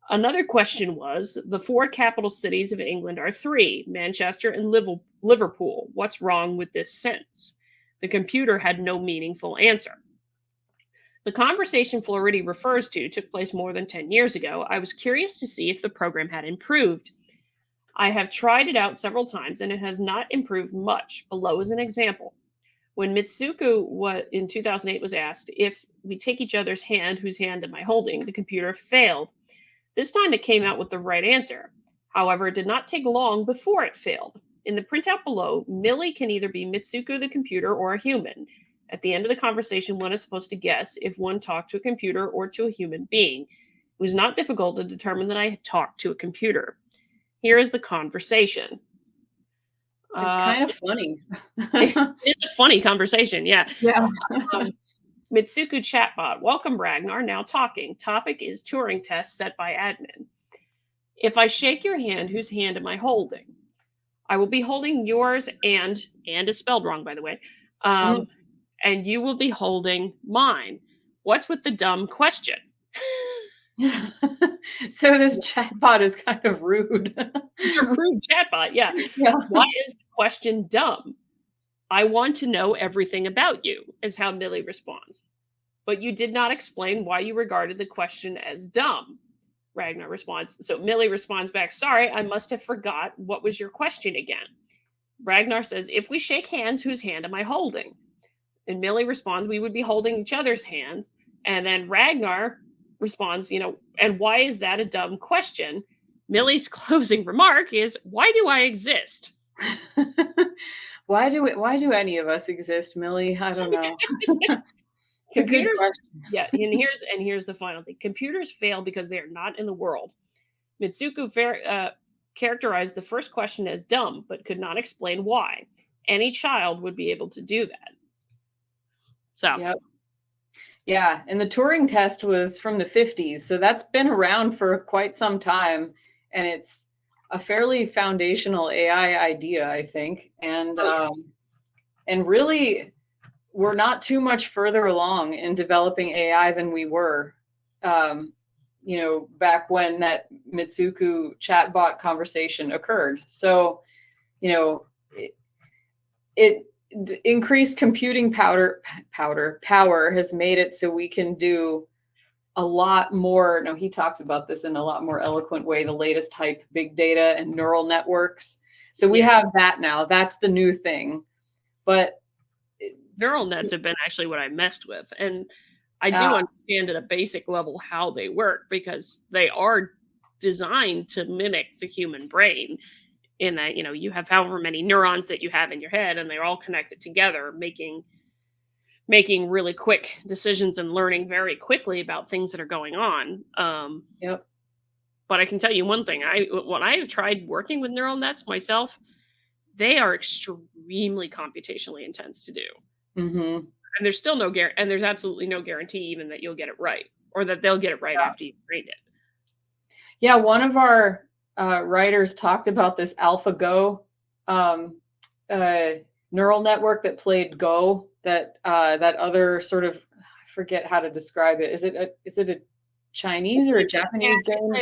Another question was, the 4 capital cities of England are 3, Manchester and Liverpool. What's wrong with this sentence? The computer had no meaningful answer. The conversation Floridi refers to took place more than 10 years ago. I was curious to see if the program had improved. I have tried it out several times and it has not improved much. Below is an example. When Mitsuku in 2008 was asked, if we take each other's hand, whose hand am I holding? The computer failed. This time it came out with the right answer. However, it did not take long before it failed. In the printout below, Millie can either be Mitsuku the computer or a human. At the end of the conversation, one is supposed to guess if one talked to a computer or to a human being. It was not difficult to determine that I had talked to a computer. Here is the conversation. It's kind of funny. It is a funny conversation, yeah. Yeah. Mitsuku chatbot, welcome Ragnar, now talking. Topic is Turing test set by admin. If I shake your hand, whose hand am I holding? I will be holding yours and is spelled wrong, by the way. And you will be holding mine. What's with the dumb question? So this chatbot is kind of rude. It's a rude chatbot, yeah. Why is the question dumb? I want to know everything about you, is how Millie responds. But you did not explain why you regarded the question as dumb. Ragnar responds. So Millie responds back, sorry, I must have forgot. What was your question again? Ragnar says, if we shake hands, whose hand am I holding? And Millie responds, we would be holding each other's hands. And then Ragnar responds, and why is that a dumb question? Millie's closing remark is, why do I exist? Why do any of us exist, Millie? I don't know. It's a good question. Yeah, and here's the final thing. Computers fail because they are not in the world. Mitsuku characterized the first question as dumb, but could not explain why. Any child would be able to do that. So. Yep. Yeah, and the Turing test was from the 50s, so that's been around for quite some time, and it's a fairly foundational AI idea, I think, and really, we're not too much further along in developing AI than we were, back when that Mitsuku chatbot conversation occurred. So, it increased computing power has made it so we can do a lot more. No, he talks about this in a lot more eloquent way, the latest type big data and neural networks. So we have that now. That's the new thing. But neural nets have been actually what I messed with. And I do understand at a basic level how they work, because they are designed to mimic the human brain. In that, you have however many neurons that you have in your head, and they're all connected together, making really quick decisions and learning very quickly about things that are going on. Yep. But I can tell you one thing: when I have tried working with neural nets myself, they are extremely computationally intense to do. Mm-hmm. And there's still no guarantee, and there's absolutely no guarantee even that you'll get it right, or that they'll get it right after you've trained it. Yeah, one of our writers talked about this AlphaGo neural network that played Go. That other sort of, I forget how to describe it. Is it a Chinese or a Japanese game?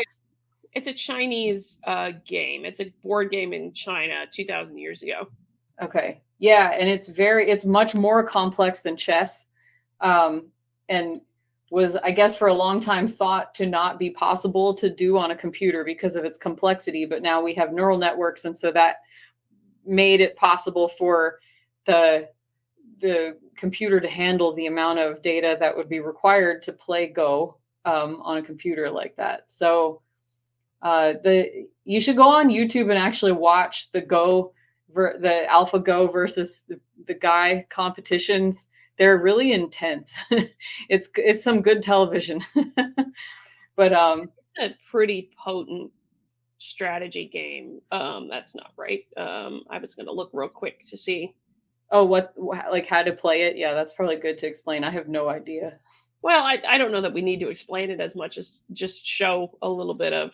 It's a Chinese game. It's a board game in China 2,000 years ago. Okay. Yeah, and it's much more complex than chess, and was, I guess, for a long time thought to not be possible to do on a computer because of its complexity. But now we have neural networks, and so that made it possible for the computer to handle the amount of data that would be required to play Go on a computer like that. So you should go on YouTube and actually watch the AlphaGo versus the Guy competitions. They're really intense. It's some good television. But a pretty potent strategy game. That's not right. I was going to look real quick to see. Oh, like how to play it? Yeah, that's probably good to explain. I have no idea. Well, I don't know that we need to explain it as much as just show a little bit of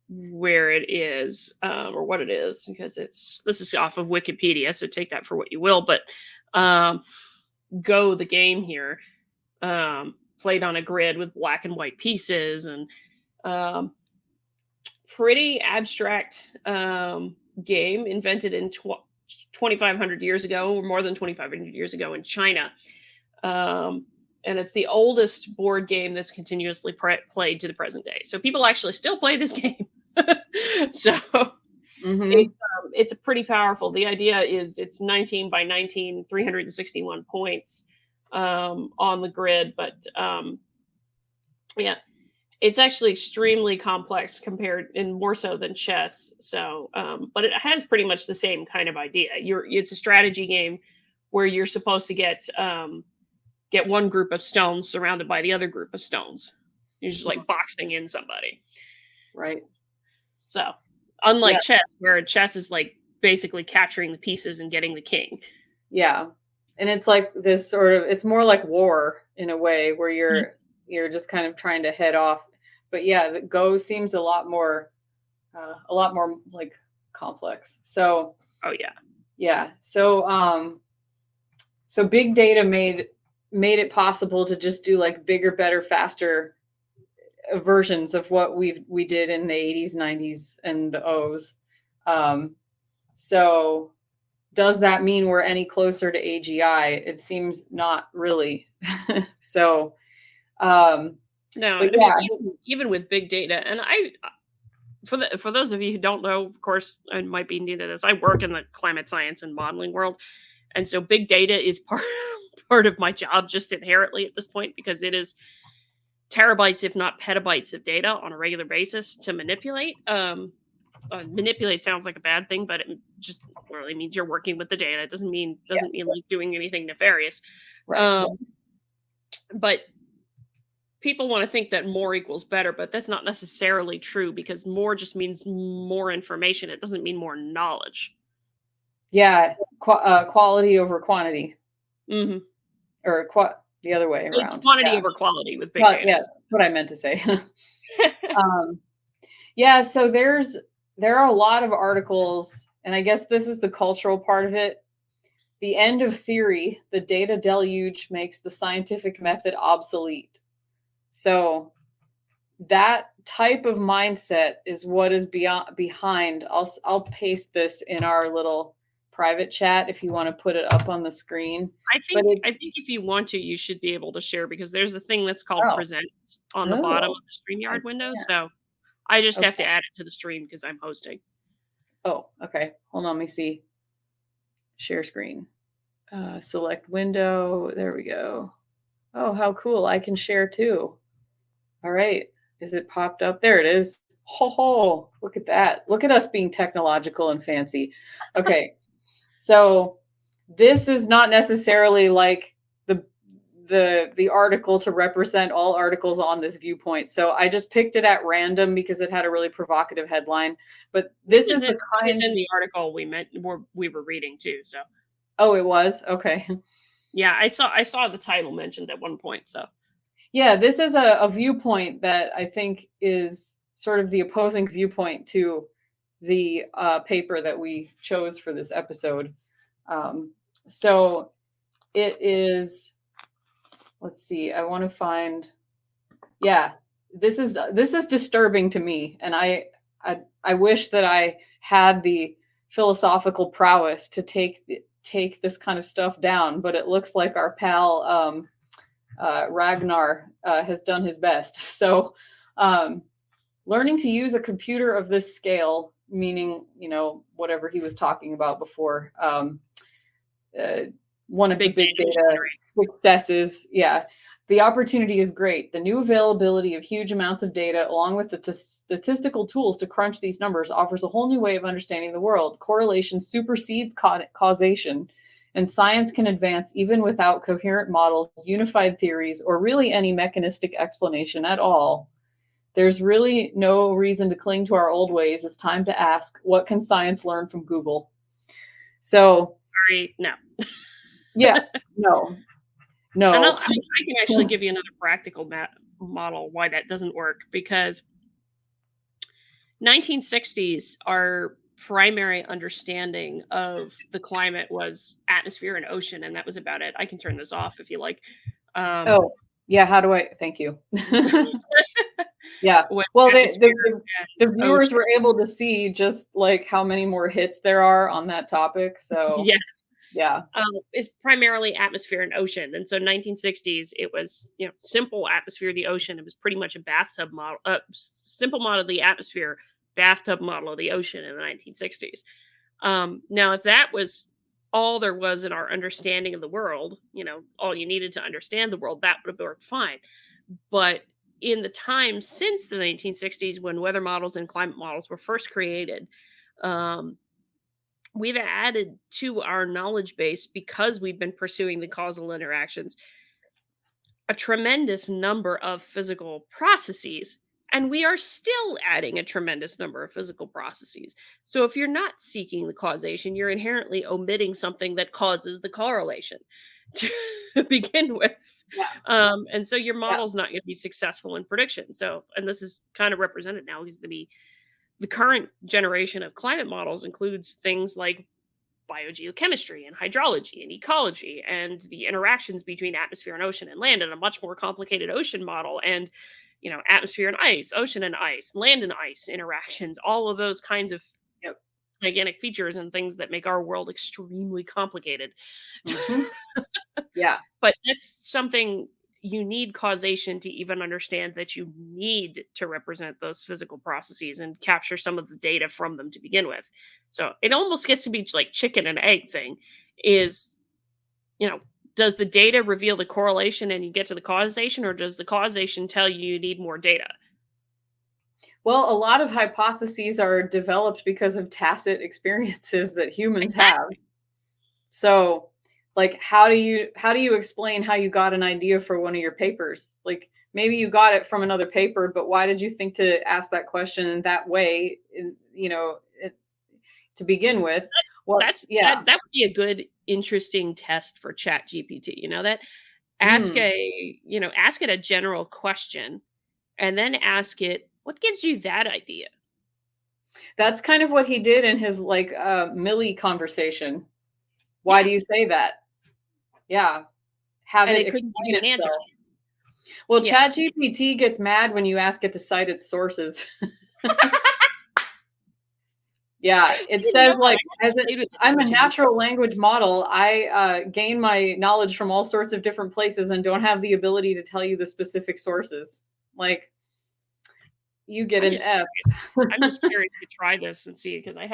where it is, or what it is, because this is off of Wikipedia, so take that for what you will. But Go, the game here, played on a grid with black and white pieces, and pretty abstract game invented in 2,500 years ago, or more than 2,500 years ago in China. And it's the oldest board game that's continuously played to the present day. So people actually still play this game. So it's a pretty powerful. The idea is it's 19 by 19, 361 points on the grid. But yeah, it's actually extremely complex and more so than chess. So, but it has pretty much the same kind of idea. It's a strategy game where you're supposed to get one group of stones surrounded by the other group of stones. You're just like boxing in somebody. Right. So, unlike chess, where chess is like basically capturing the pieces and getting the king. Yeah. And it's like this sort of, it's more like war in a way, where you're just kind of trying to head off. But yeah, the Go seems a lot more like complex. So, oh yeah. Yeah. So so big data made it possible to just do like bigger, better, faster versions of what we did in the 80s, 90s, and the O's. So does that mean we're any closer to AGI? It seems not really. So no, yeah. I mean, even with big data, and for those of you who don't know, of course, I might be new to this. I work in the climate science and modeling world, and so big data is part of my job just inherently at this point, because it is terabytes, if not petabytes, of data on a regular basis to manipulate. Manipulate sounds like a bad thing, but it just really means you're working with the data. It doesn't mean like doing anything nefarious. Right. But people want to think that more equals better, but that's not necessarily true, because more just means more information. It doesn't mean more knowledge. Yeah, quality over quantity. Mm-hmm. Or the other way around. It's quantity over quality with big data. Yeah, that's what I meant to say. Yeah, so there are a lot of articles, and I guess this is the cultural part of it. The end of theory, the data deluge makes the scientific method obsolete. So that type of mindset is what is behind. I'll paste this in our little private chat if you want to put it up on the screen. I think if you want to, you should be able to share, because there's a thing that's called present on the bottom of the StreamYard window. So I just have to add it to the stream because I'm hosting. Oh, okay. Hold on, let me see. Share screen. Select window. There we go. Oh, how cool. I can share too. All right. Is it popped up? There it is. Ho, look at that. Look at us being technological and fancy. Okay. So this is not necessarily like the article to represent all articles on this viewpoint. So I just picked it at random because it had a really provocative headline. But this is the kind in the article we were reading too. So Oh, it was? Okay. Yeah, I saw the title mentioned at one point. So Yeah, this is a viewpoint that I think is sort of the opposing viewpoint to the paper that we chose for this episode. So it is, let's see, I want to find, yeah, this is disturbing to me, and I wish that I had the philosophical prowess to take this kind of stuff down, but it looks like our pal Ragnar has done his best. So, learning to use a computer of this scale, meaning, whatever he was talking about before, uh, one of the big big data data generate. successes. Yeah. The opportunity is great. The new availability of huge amounts of data, along with the statistical tools to crunch these numbers, offers a whole new way of understanding the world. Correlation supersedes causation, and science can advance even without coherent models, unified theories, or really any mechanistic explanation at all. There's really no reason to cling to our old ways. It's time to ask, what can science learn from Google? So, Sorry, no. yeah, no, And no. I can actually give you another practical model why that doesn't work, because 1960s, our primary understanding of the climate was atmosphere and ocean, and that was about it. I can turn this off if you like. Oh, yeah. How do I? Thank you. Yeah. Was Well, atmosphere the and viewers ocean. were able to see just like how many more hits there are on that topic. So, Yeah. yeah. Is primarily atmosphere and ocean. And so 1960s, it was, simple atmosphere, the ocean. It was pretty much a bathtub model, simple model of the atmosphere, bathtub model of the ocean in the 1960s. Now, if that was all there was in our understanding of the world, all you needed to understand the world, that would have worked fine. But in the time since the 1960s, when weather models and climate models were first created, um, we've added to our knowledge base, because we've been pursuing the causal interactions, a tremendous number of physical processes, and we are still adding a tremendous number of physical processes. So if you're not seeking the causation, you're inherently omitting something that causes the correlation to begin with. Yeah. And so your Yeah. model's not going to be successful in prediction. So, and this is kind of represented now, because the current generation of climate models includes things like biogeochemistry and hydrology and ecology and the interactions between atmosphere and ocean and land, and a much more complicated ocean model, and atmosphere and ice, ocean and ice, land and ice interactions, all of those kinds of Yep. gigantic features and things that make our world extremely complicated. Mhm. Yeah. But that's something you need causation to even understand, that you need to represent those physical processes and capture some of the data from them to begin with. So it almost gets to be like chicken and egg thing is, does the data reveal the correlation and you get to the causation, or does the causation tell you need more data? Well, a lot of hypotheses are developed because of tacit experiences that humans have. Exactly. So, like, how do you explain how you got an idea for one of your papers? Like, maybe you got it from another paper, but why did you think to ask that question in that way? To begin with, what? That's Yeah. that would be a good, interesting test for Chat GPT. That Mm. ask it a general question, and then ask it, what gives you that idea? That's kind of what he did in his like Millie conversation. Why Yeah. do you say that? Yeah. Have And it it couldn't give explain you an answer. itself. Well, Yeah. ChatGPT gets mad when you ask it to cite its sources. Yeah, I it didn't know says that. like, I as haven't it, played with it as I'm a much as you. natural language model. I gain my knowledge from all sorts of different places and don't have the ability to tell you the specific sources. Like, you get I'm an just F. curious. I'm just curious to try this and see, because I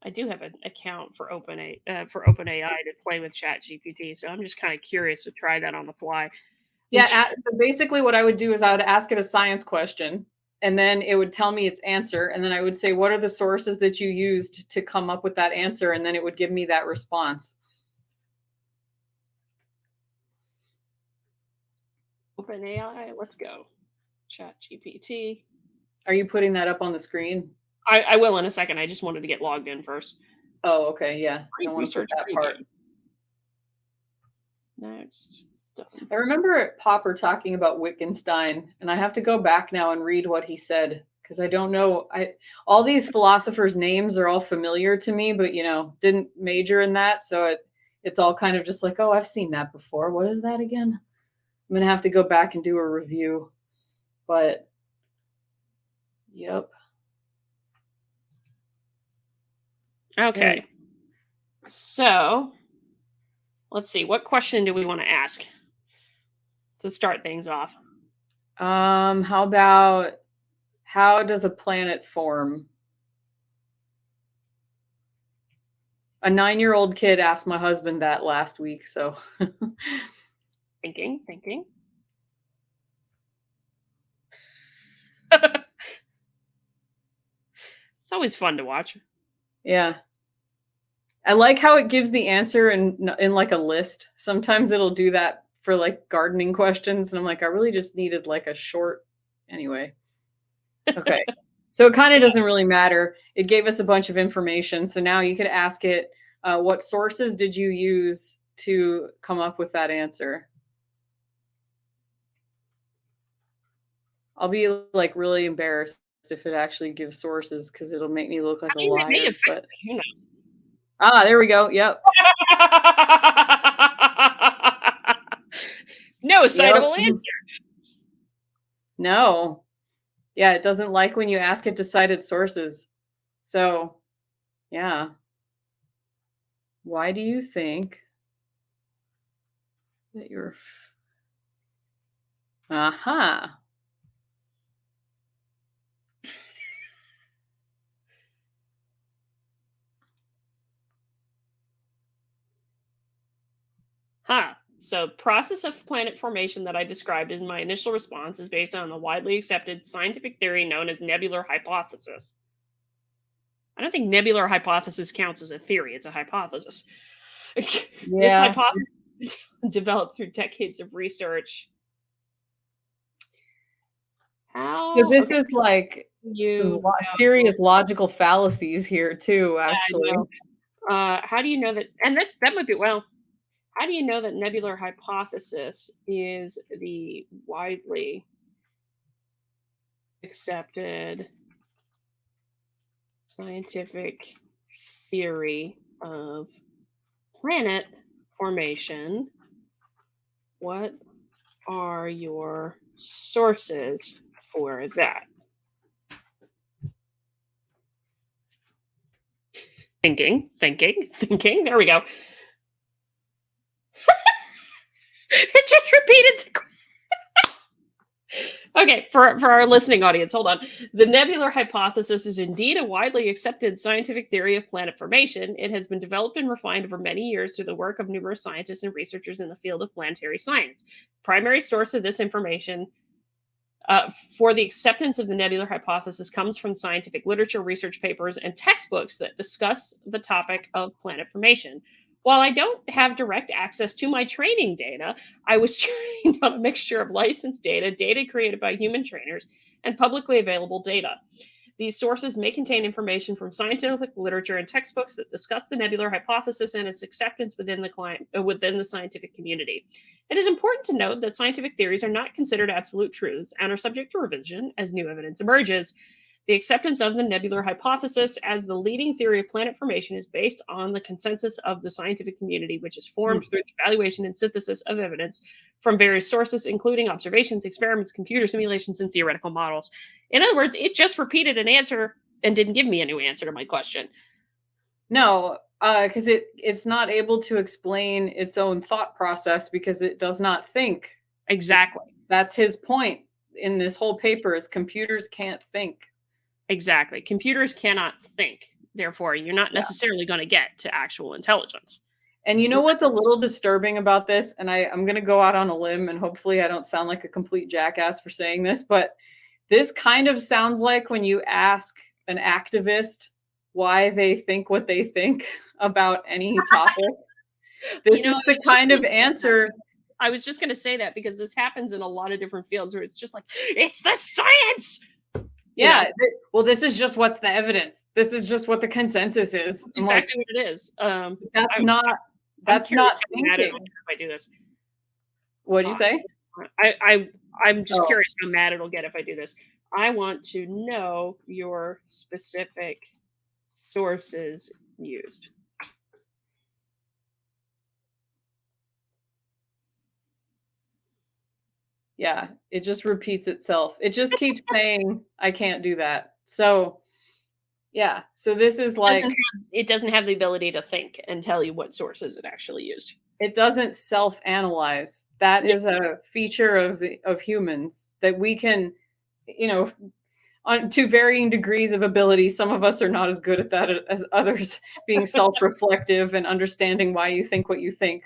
do have an account for OpenAI to play with Chat GPT, so I'm just kind of curious to try that on the fly. Yeah, so basically what I would do is I would ask it a science question, and then it would tell me its answer, and then I would say, what are the sources that you used to come up with that answer? And then it would give me that response. OpenAI, let's go. Chat GPT. Are you putting that up on the screen? I will in a second. I just wanted to get logged in first. Oh, okay, yeah. Great Don't want to put research that preview. part. Next. I remember Popper talking about Wittgenstein, and I have to go back now and read what he said because I don't know. All these philosophers' names are all familiar to me, but didn't major in that, so it's all kind of just like, oh, I've seen that before. What is that again? I'm gonna have to go back and do a review. But yep. Okay. So let's see. What question do we want to ask to start things off? How about, how does a planet form? A 9-year-old kid asked my husband that last week, so. Thinking. It's always fun to watch. Yeah. I like how it gives the answer in like a list. Sometimes it'll do that for like gardening questions, and I'm like, I really just needed like a short. Anyway. Okay. So it kind of doesn't really matter. It gave us a bunch of information. So now you could ask it, what sources did you use to come up with that answer? I'll be like really embarrassed if it actually gives sources because it'll make me look like a liar. It may have fixed it, who knows? Ah, there we go. Yep. No citable answer. No. Yeah, it doesn't like when you ask it to cite its sources. So, yeah. Why do you think that you're... Aha. So process of planet formation that I described in my initial response is based on the widely accepted scientific theory known as nebular hypothesis. I don't think nebular hypothesis counts as a theory. It's a hypothesis. This hypothesis developed through decades of research. So this is like some serious logical fallacies here too, actually. How do you know that? And that might be, well, how do you know that nebular hypothesis is the widely accepted scientific theory of planet formation? What are your sources for that? Thinking. There we go. It just repeated Okay, for our listening audience, hold on. The nebular hypothesis is indeed a widely accepted scientific theory of planet formation. It has been developed and refined over many years through the work of numerous scientists and researchers in the field of planetary science. Primary source of this information for the acceptance of the nebular hypothesis comes from scientific literature, research papers, and textbooks that discuss the topic of planet formation. While I don't have direct access to my training data, I was trained on a mixture of licensed data created by human trainers, and publicly available data. These sources may contain information from scientific literature and textbooks that discuss the nebular hypothesis and its acceptance within the scientific community. It is important to note that scientific theories are not considered absolute truths and are subject to revision as new evidence emerges. The acceptance of the nebular hypothesis as the leading theory of planet formation is based on the consensus of the scientific community, which is formed through the evaluation and synthesis of evidence from various sources, including observations, experiments, computer simulations, and theoretical models. In other words, it just repeated an answer and didn't give me a new answer to my question. No, because it's not able to explain its own thought process because it does not think. Exactly. That's his point in this whole paper, is computers can't think. Exactly. Computers cannot think. Therefore, you're not necessarily going to get to actual intelligence. And you know what's a little disturbing about this? And I'm going to go out on a limb, and hopefully I don't sound like a complete jackass for saying this, but this kind of sounds like when you ask an activist why they think what they think about any topic. This is the kind of answer. I was just going to say that because this happens in a lot of different fields where it's just like, it's the science. Yeah. Well, this is just what's the evidence. This is just what the consensus is. That's exactly what it is. That's I'm not mad at thinking. if I do this. What'd you say? I'm just Oh. curious how mad it'll get if I do this. I want to know your specific sources used. Yeah, it just repeats itself. It just keeps saying, I can't do that. So, yeah. So this is like, It doesn't have the ability to think and tell you what sources it actually used. it doesn't self-analyze. That is a feature of humans that we can, you know, to varying degrees of ability. Some of us are not as good at that as others, being self-reflective and understanding why you think what you think.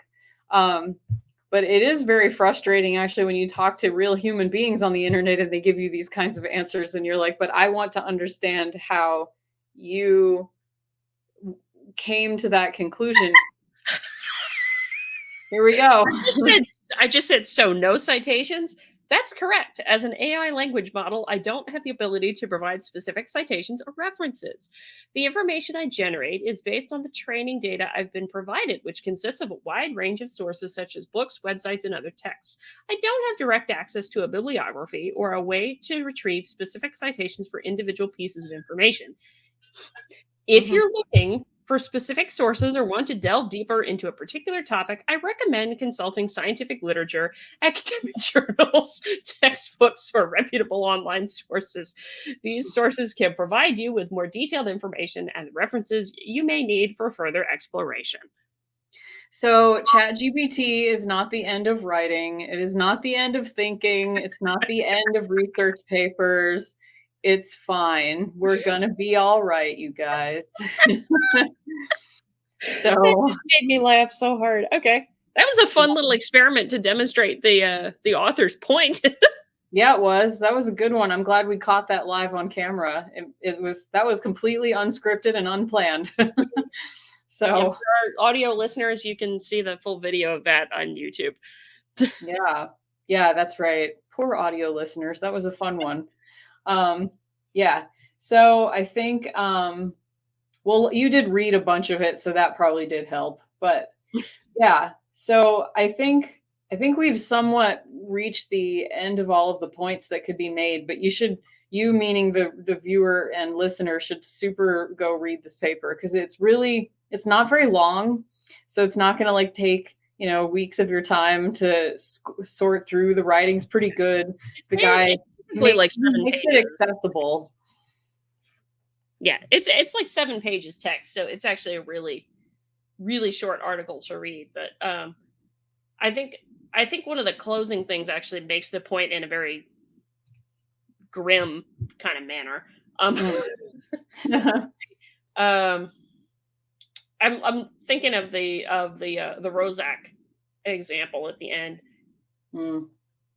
But it is very frustrating, actually, when you talk to real human beings on the internet and they give you these kinds of answers, and you're like, but I want to understand how you came to that conclusion. Here we go. I just said, so no citations. That's correct. As an AI language model, I don't have the ability to provide specific citations or references. The information I generate is based on the training data I've been provided, which consists of a wide range of sources such as books, websites, and other texts. I don't have direct access to a bibliography or a way to retrieve specific citations for individual pieces of information. If you're looking for specific sources or want to delve deeper into a particular topic, I recommend consulting scientific literature, academic journals, textbooks, or reputable online sources. These sources can provide you with more detailed information and references you may need for further exploration. So ChatGPT is not the end of writing. It is not the end of thinking. It's not the end of research papers. It's fine. We're gonna be all right, you guys. So That just made me laugh so hard. Okay. That was a fun little experiment to demonstrate the author's point. yeah, it was. That was a good one. I'm glad we caught that live on camera. That was completely unscripted and unplanned. So yeah, for our audio listeners, you can see the full video of that on YouTube. Yeah, that's right. Poor audio listeners. That was a fun one. Yeah. So I think, well, you did read a bunch of it, so that probably did help. But yeah, so I think we've somewhat reached the end of all of the points that could be made. But you meaning the viewer and listener, should super go read this paper, because it's not very long, so it's not going to like take weeks of your time to sort through. The writing's pretty good. The guy makes it accessible. Yeah, it's like 7 pages text, so it's actually a really, really short article to read. But I think one of the closing things actually makes the point in a very grim kind of manner. I'm thinking of the Rozak example at the end.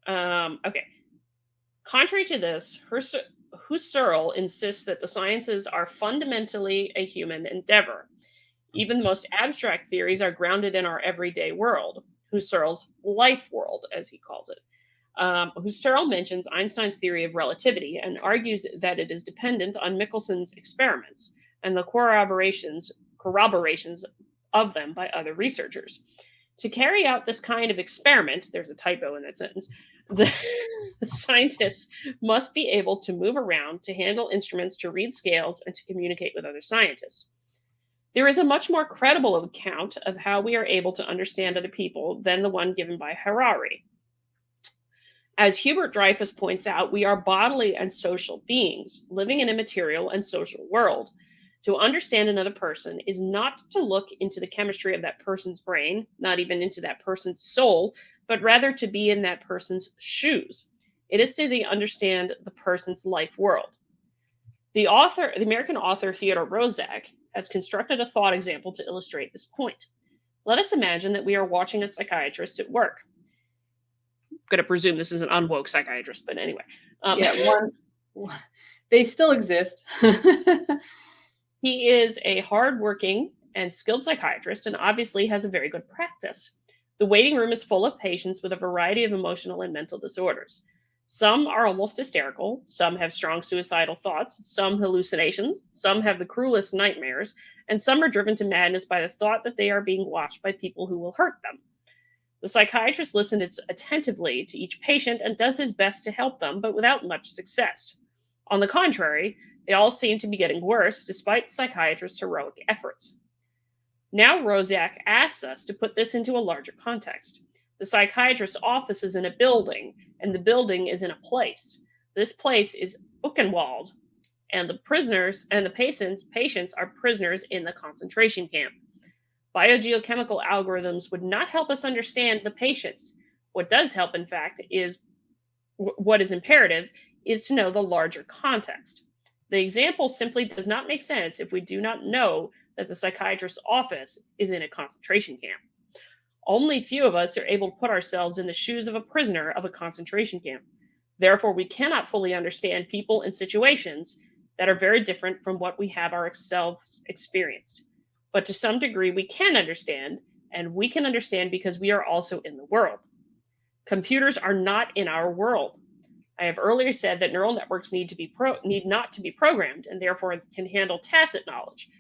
Okay. Contrary to this, Husserl insists that the sciences are fundamentally a human endeavor. Even the most abstract theories are grounded in our everyday world, Husserl's life world, as he calls it. Husserl mentions Einstein's theory of relativity and argues that it is dependent on Michelson's experiments and the corroborations of them by other researchers. To carry out this kind of experiment, there's a typo in that sentence, the scientists must be able to move around, to handle instruments, to read scales, and to communicate with other scientists. There is a much more credible account of how we are able to understand other people than the one given by Harari. As Hubert Dreyfus points out, we are bodily and social beings living in a material and social world. To understand another person is not to look into the chemistry of that person's brain, not even into that person's soul, but rather to be in that person's shoes. It is to understand the person's life world. The American author Theodore Rozak has constructed a thought example to illustrate this point. Let us imagine that we are watching a psychiatrist at work. I'm going to presume this is an unwoke psychiatrist, but anyway. They still exist. He is a hardworking and skilled psychiatrist and obviously has a very good practice. The waiting room is full of patients with a variety of emotional and mental disorders. Some are almost hysterical, some have strong suicidal thoughts, some hallucinations, some have the cruelest nightmares, and some are driven to madness by the thought that they are being watched by people who will hurt them. The psychiatrist listens attentively to each patient and does his best to help them, but without much success. On the contrary, they all seem to be getting worse despite the psychiatrist's heroic efforts. Now Rozak asks us to put this into a larger context. The psychiatrist's office is in a building, and the building is in a place. This place is Buchenwald, and the prisoners and the patients are prisoners in the concentration camp. Biogeochemical algorithms would not help us understand the patients. What does help, in fact, is what is imperative is to know the larger context. The example simply does not make sense if we do not know that the psychiatrist's office is in a concentration camp. Only few of us are able to put ourselves in the shoes of a prisoner of a concentration camp. Therefore, we cannot fully understand people and situations that are very different from what we have ourselves experienced. But to some degree, we can understand, and we can understand because we are also in the world. Computers are not in our world. I have earlier said that neural networks need not to be programmed, and therefore can handle tacit knowledge.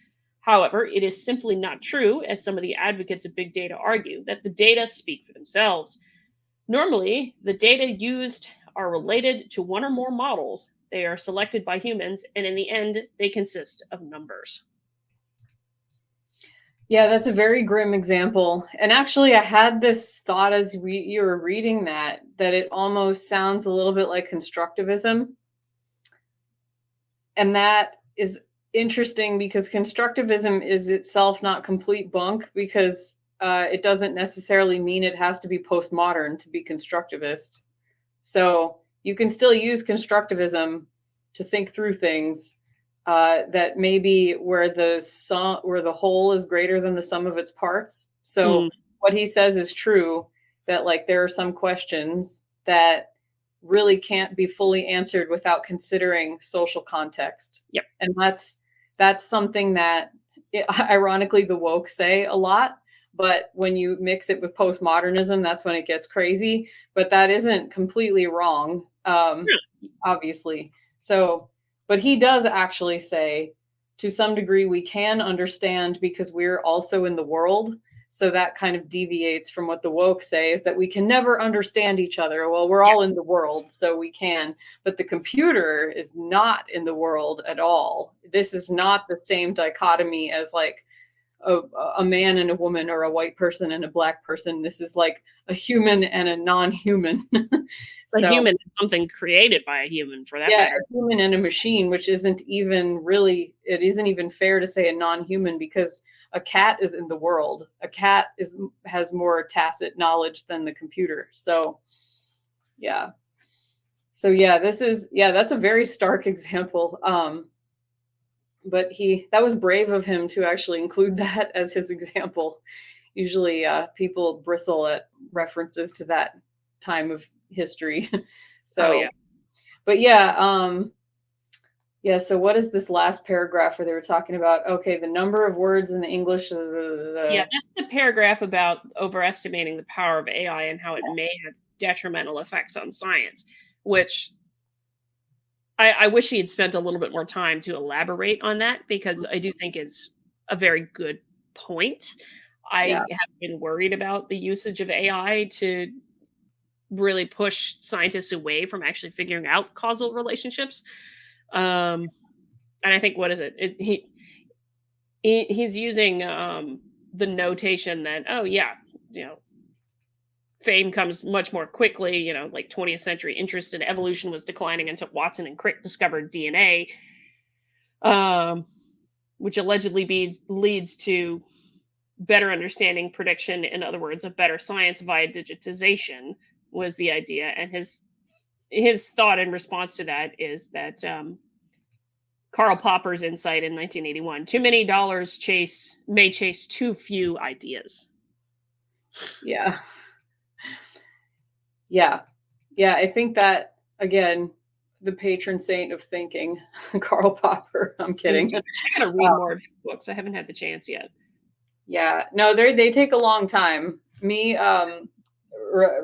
However, it is simply not true, as some of the advocates of big data argue, that the data speak for themselves. Normally, the data used are related to one or more models. They are selected by humans, and in the end, they consist of numbers. Yeah, that's a very grim example. And actually, I had this thought as you were reading that it almost sounds a little bit like constructivism. And that is interesting because constructivism is itself not complete bunk, because it doesn't necessarily mean it has to be postmodern to be constructivist. So you can still use constructivism to think through things that maybe where the whole is greater than the sum of its parts. So what he says is true, that like there are some questions that really can't be fully answered without considering social context. Yep. And that's something that ironically the woke say a lot, but when you mix it with postmodernism, that's when it gets crazy. But that isn't completely wrong, obviously. So, but he does actually say, to some degree, we can understand because we're also in the world. So that kind of deviates from what the woke say, is that we can never understand each other. Well, we're all in the world, so we can. But the computer is not in the world at all. This is not the same dichotomy as like a man and a woman, or a white person and a black person. This is like a human and a non-human. A human is something created by a human, for that matter. A human and a machine, which isn't even fair to say a non-human, because a cat is in the world. A cat has more tacit knowledge than the computer. So yeah. That's a very stark example. But that was brave of him to actually include that as his example. Usually people bristle at references to that time of history. So, but so what is this last paragraph where they were talking about, okay, the number of words in the English? Yeah, that's the paragraph about overestimating the power of AI and how it may have detrimental effects on science, which I wish he had spent a little bit more time to elaborate on that, because I do think it's a very good point. I have been worried about the usage of AI to really push scientists away from actually figuring out causal relationships. And I think, what is it? He's using the notation that, fame comes much more quickly, like 20th century interest in evolution was declining until Watson and Crick discovered DNA, which allegedly leads to better understanding, prediction, in other words, a better science via digitization, was the idea. And his thought in response to that is that Karl Popper's insight in 1981, too many dollars may chase too few ideas. Yeah. I think that, again, the patron saint of thinking, Karl Popper. I'm kidding. I gotta read more of his books. I haven't had the chance yet. Yeah, no, they take a long time.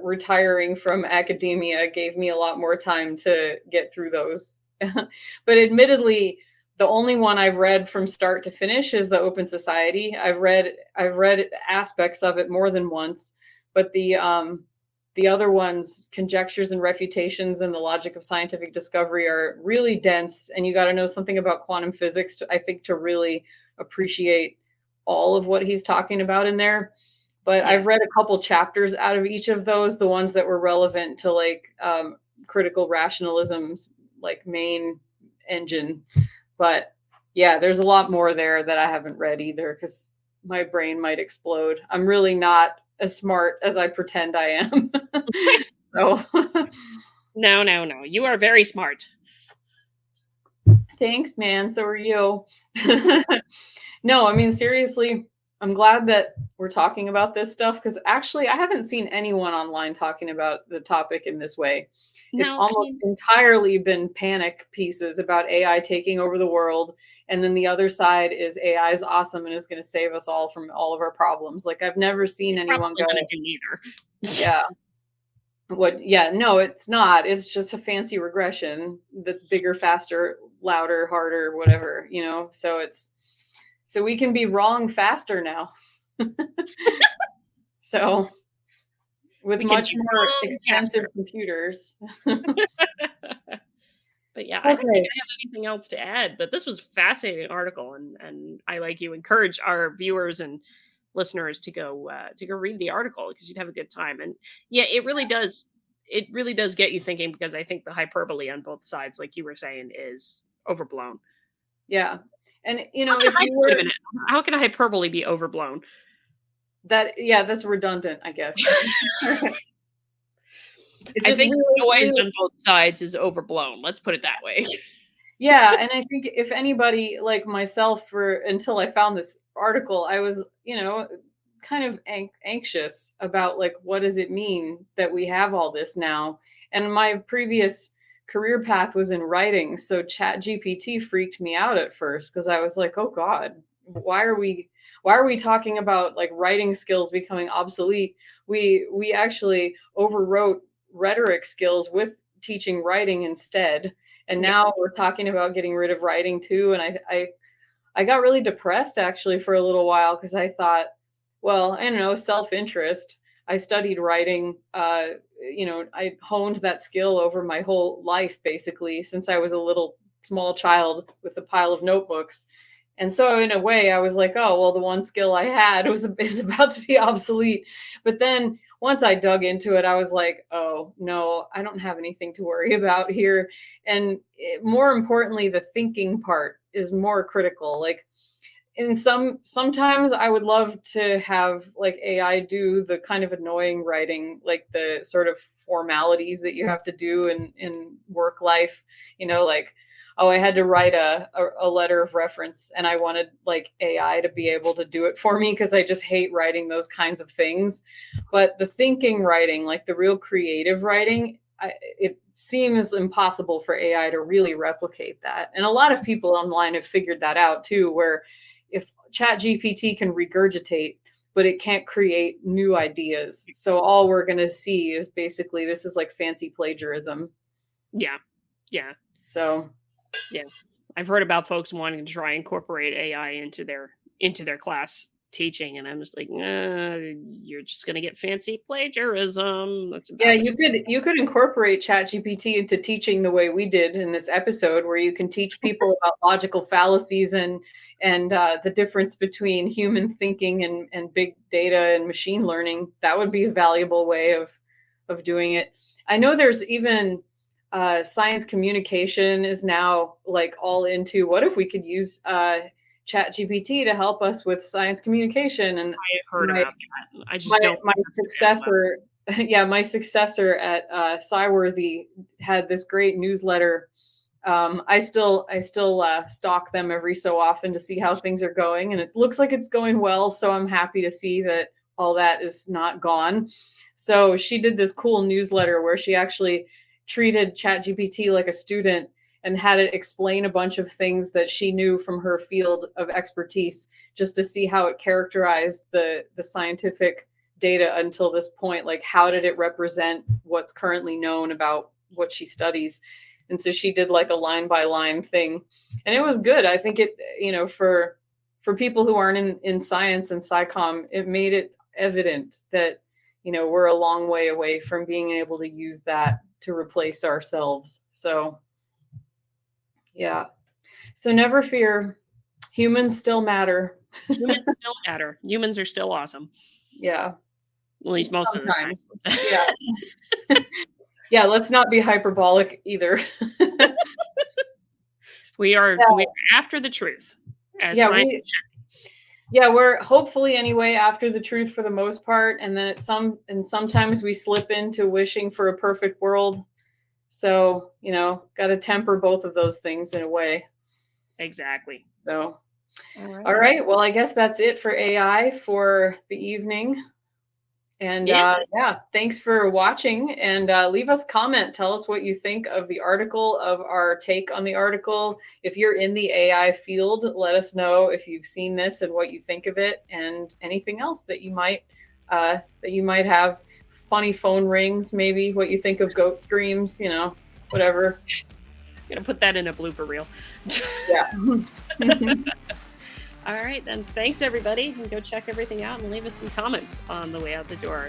retiring from academia gave me a lot more time to get through those. But admittedly, the only one I've read from start to finish is the Open Society. I've read aspects of it more than once, but the other ones, Conjectures and Refutations and the Logic of Scientific Discovery, are really dense, and you got to know something about quantum physics, I think, to really appreciate all of what he's talking about in there. But yeah. I've read a couple chapters out of each of those, the ones that were relevant to like critical rationalism's like main engine. But yeah, there's a lot more there that I haven't read either, because my brain might explode. I'm really not as smart as I pretend I am. So No. You are very smart. Thanks, man. So are you. No, I mean, seriously, I'm glad that we're talking about this stuff, because actually I haven't seen anyone online talking about the topic in this way. It's almost entirely been panic pieces about AI taking over the world. And then the other side is AI is awesome and is going to save us all from all of our problems. Like, I've never seen anyone go, do neither. Yeah. Yeah, no, it's not. It's just a fancy regression that's bigger, faster, louder, harder, whatever, you know? So we can be wrong faster now. So with much more expensive computers. But yeah, I don't think I have anything else to add, but this was a fascinating article, and I, like you, encourage our viewers and listeners to go read the article, because you'd have a good time. And yeah, it really does get you thinking, because I think the hyperbole on both sides, like you were saying, is overblown. Yeah. And you know, how can a hyperbole be overblown? That's redundant, I guess. I think noise on both sides is overblown. Let's put it that way. Yeah, and I think if anybody like myself, until I found this article, I was, you know, kind of anxious about like, what does it mean that we have all this now? And my previous career path was in writing, so ChatGPT freaked me out at first, because I was like, oh God, why are we talking about like writing skills becoming obsolete? We actually overwrote rhetoric skills with teaching writing instead, and now we're talking about getting rid of writing too. And I got really depressed actually for a little while, because I thought, well, I don't know, self-interest. I studied writing, you know, I honed that skill over my whole life, basically, since I was a little small child with a pile of notebooks. And so in a way I was like, oh, well, the one skill I had is about to be obsolete. But then once I dug into it, I was like, oh no, I don't have anything to worry about here. And more importantly, the thinking part is more critical. Like, sometimes I would love to have like AI do the kind of annoying writing, like the sort of formalities that you have to do in work life, you know, like, oh, I had to write a letter of reference, and I wanted like AI to be able to do it for me, because I just hate writing those kinds of things. But the thinking writing, like the real creative writing, it seems impossible for AI to really replicate that. And a lot of people online have figured that out too, where if ChatGPT can regurgitate, but it can't create new ideas. So all we're going to see is basically, this is like fancy plagiarism. Yeah. So yeah, I've heard about folks wanting to try and incorporate AI into their class teaching, and I'm just like, you're just going to get fancy plagiarism. That's about you could incorporate ChatGPT into teaching the way we did in this episode, where you can teach people about logical fallacies and the difference between human thinking and big data and machine learning. That would be a valuable way of doing it. I know there's even science communication is now like all into, what if we could use ChatGPT to help us with science communication? And I heard about that. I just don't. My successor, my successor at Sciworthy had this great newsletter. I still stalk them every so often to see how things are going, and it looks like it's going well. So I'm happy to see that all that is not gone. So she did this cool newsletter where she actually treated ChatGPT like a student and had it explain a bunch of things that she knew from her field of expertise, just to see how it characterized the scientific data until this point. Like, how did it represent what's currently known about what she studies? And so she did like a line by line thing, and it was good. I think it, for people who aren't in science and SciComm, it made it evident that, we're a long way away from being able to use that to replace ourselves. So yeah. So never fear. Humans still matter. Humans still matter. Humans are still awesome. Yeah. At least most Sometimes. of the time. Yeah. Yeah, let's not be hyperbolic either. We're after the truth. As we're hopefully anyway after the truth for the most part, and then sometimes we slip into wishing for a perfect world. So, got to temper both of those things in a way. Exactly. So, all right. Well, I guess that's it for AI for the evening. And thanks for watching, and leave us a comment. Tell us what you think of the article, of our take on the article. If you're in the AI field, let us know if you've seen this and what you think of it, and anything else that you might have. Funny phone rings, maybe what you think of goat screams, whatever. I'm gonna put that in a blooper reel. Yeah. All right, then. Thanks, everybody. And go check everything out and leave us some comments on the way out the door.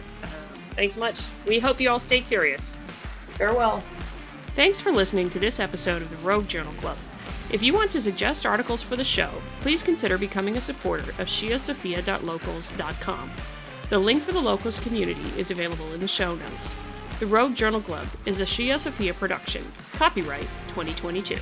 Thanks much. We hope you all stay curious. Farewell. Thanks for listening to this episode of the Rogue Journal Club. If you want to suggest articles for the show, please consider becoming a supporter of ScioSophia.locals.com. The link for the Locals community is available in the show notes. The Rogue Journal Club is a ScioSophia production. Copyright 2022.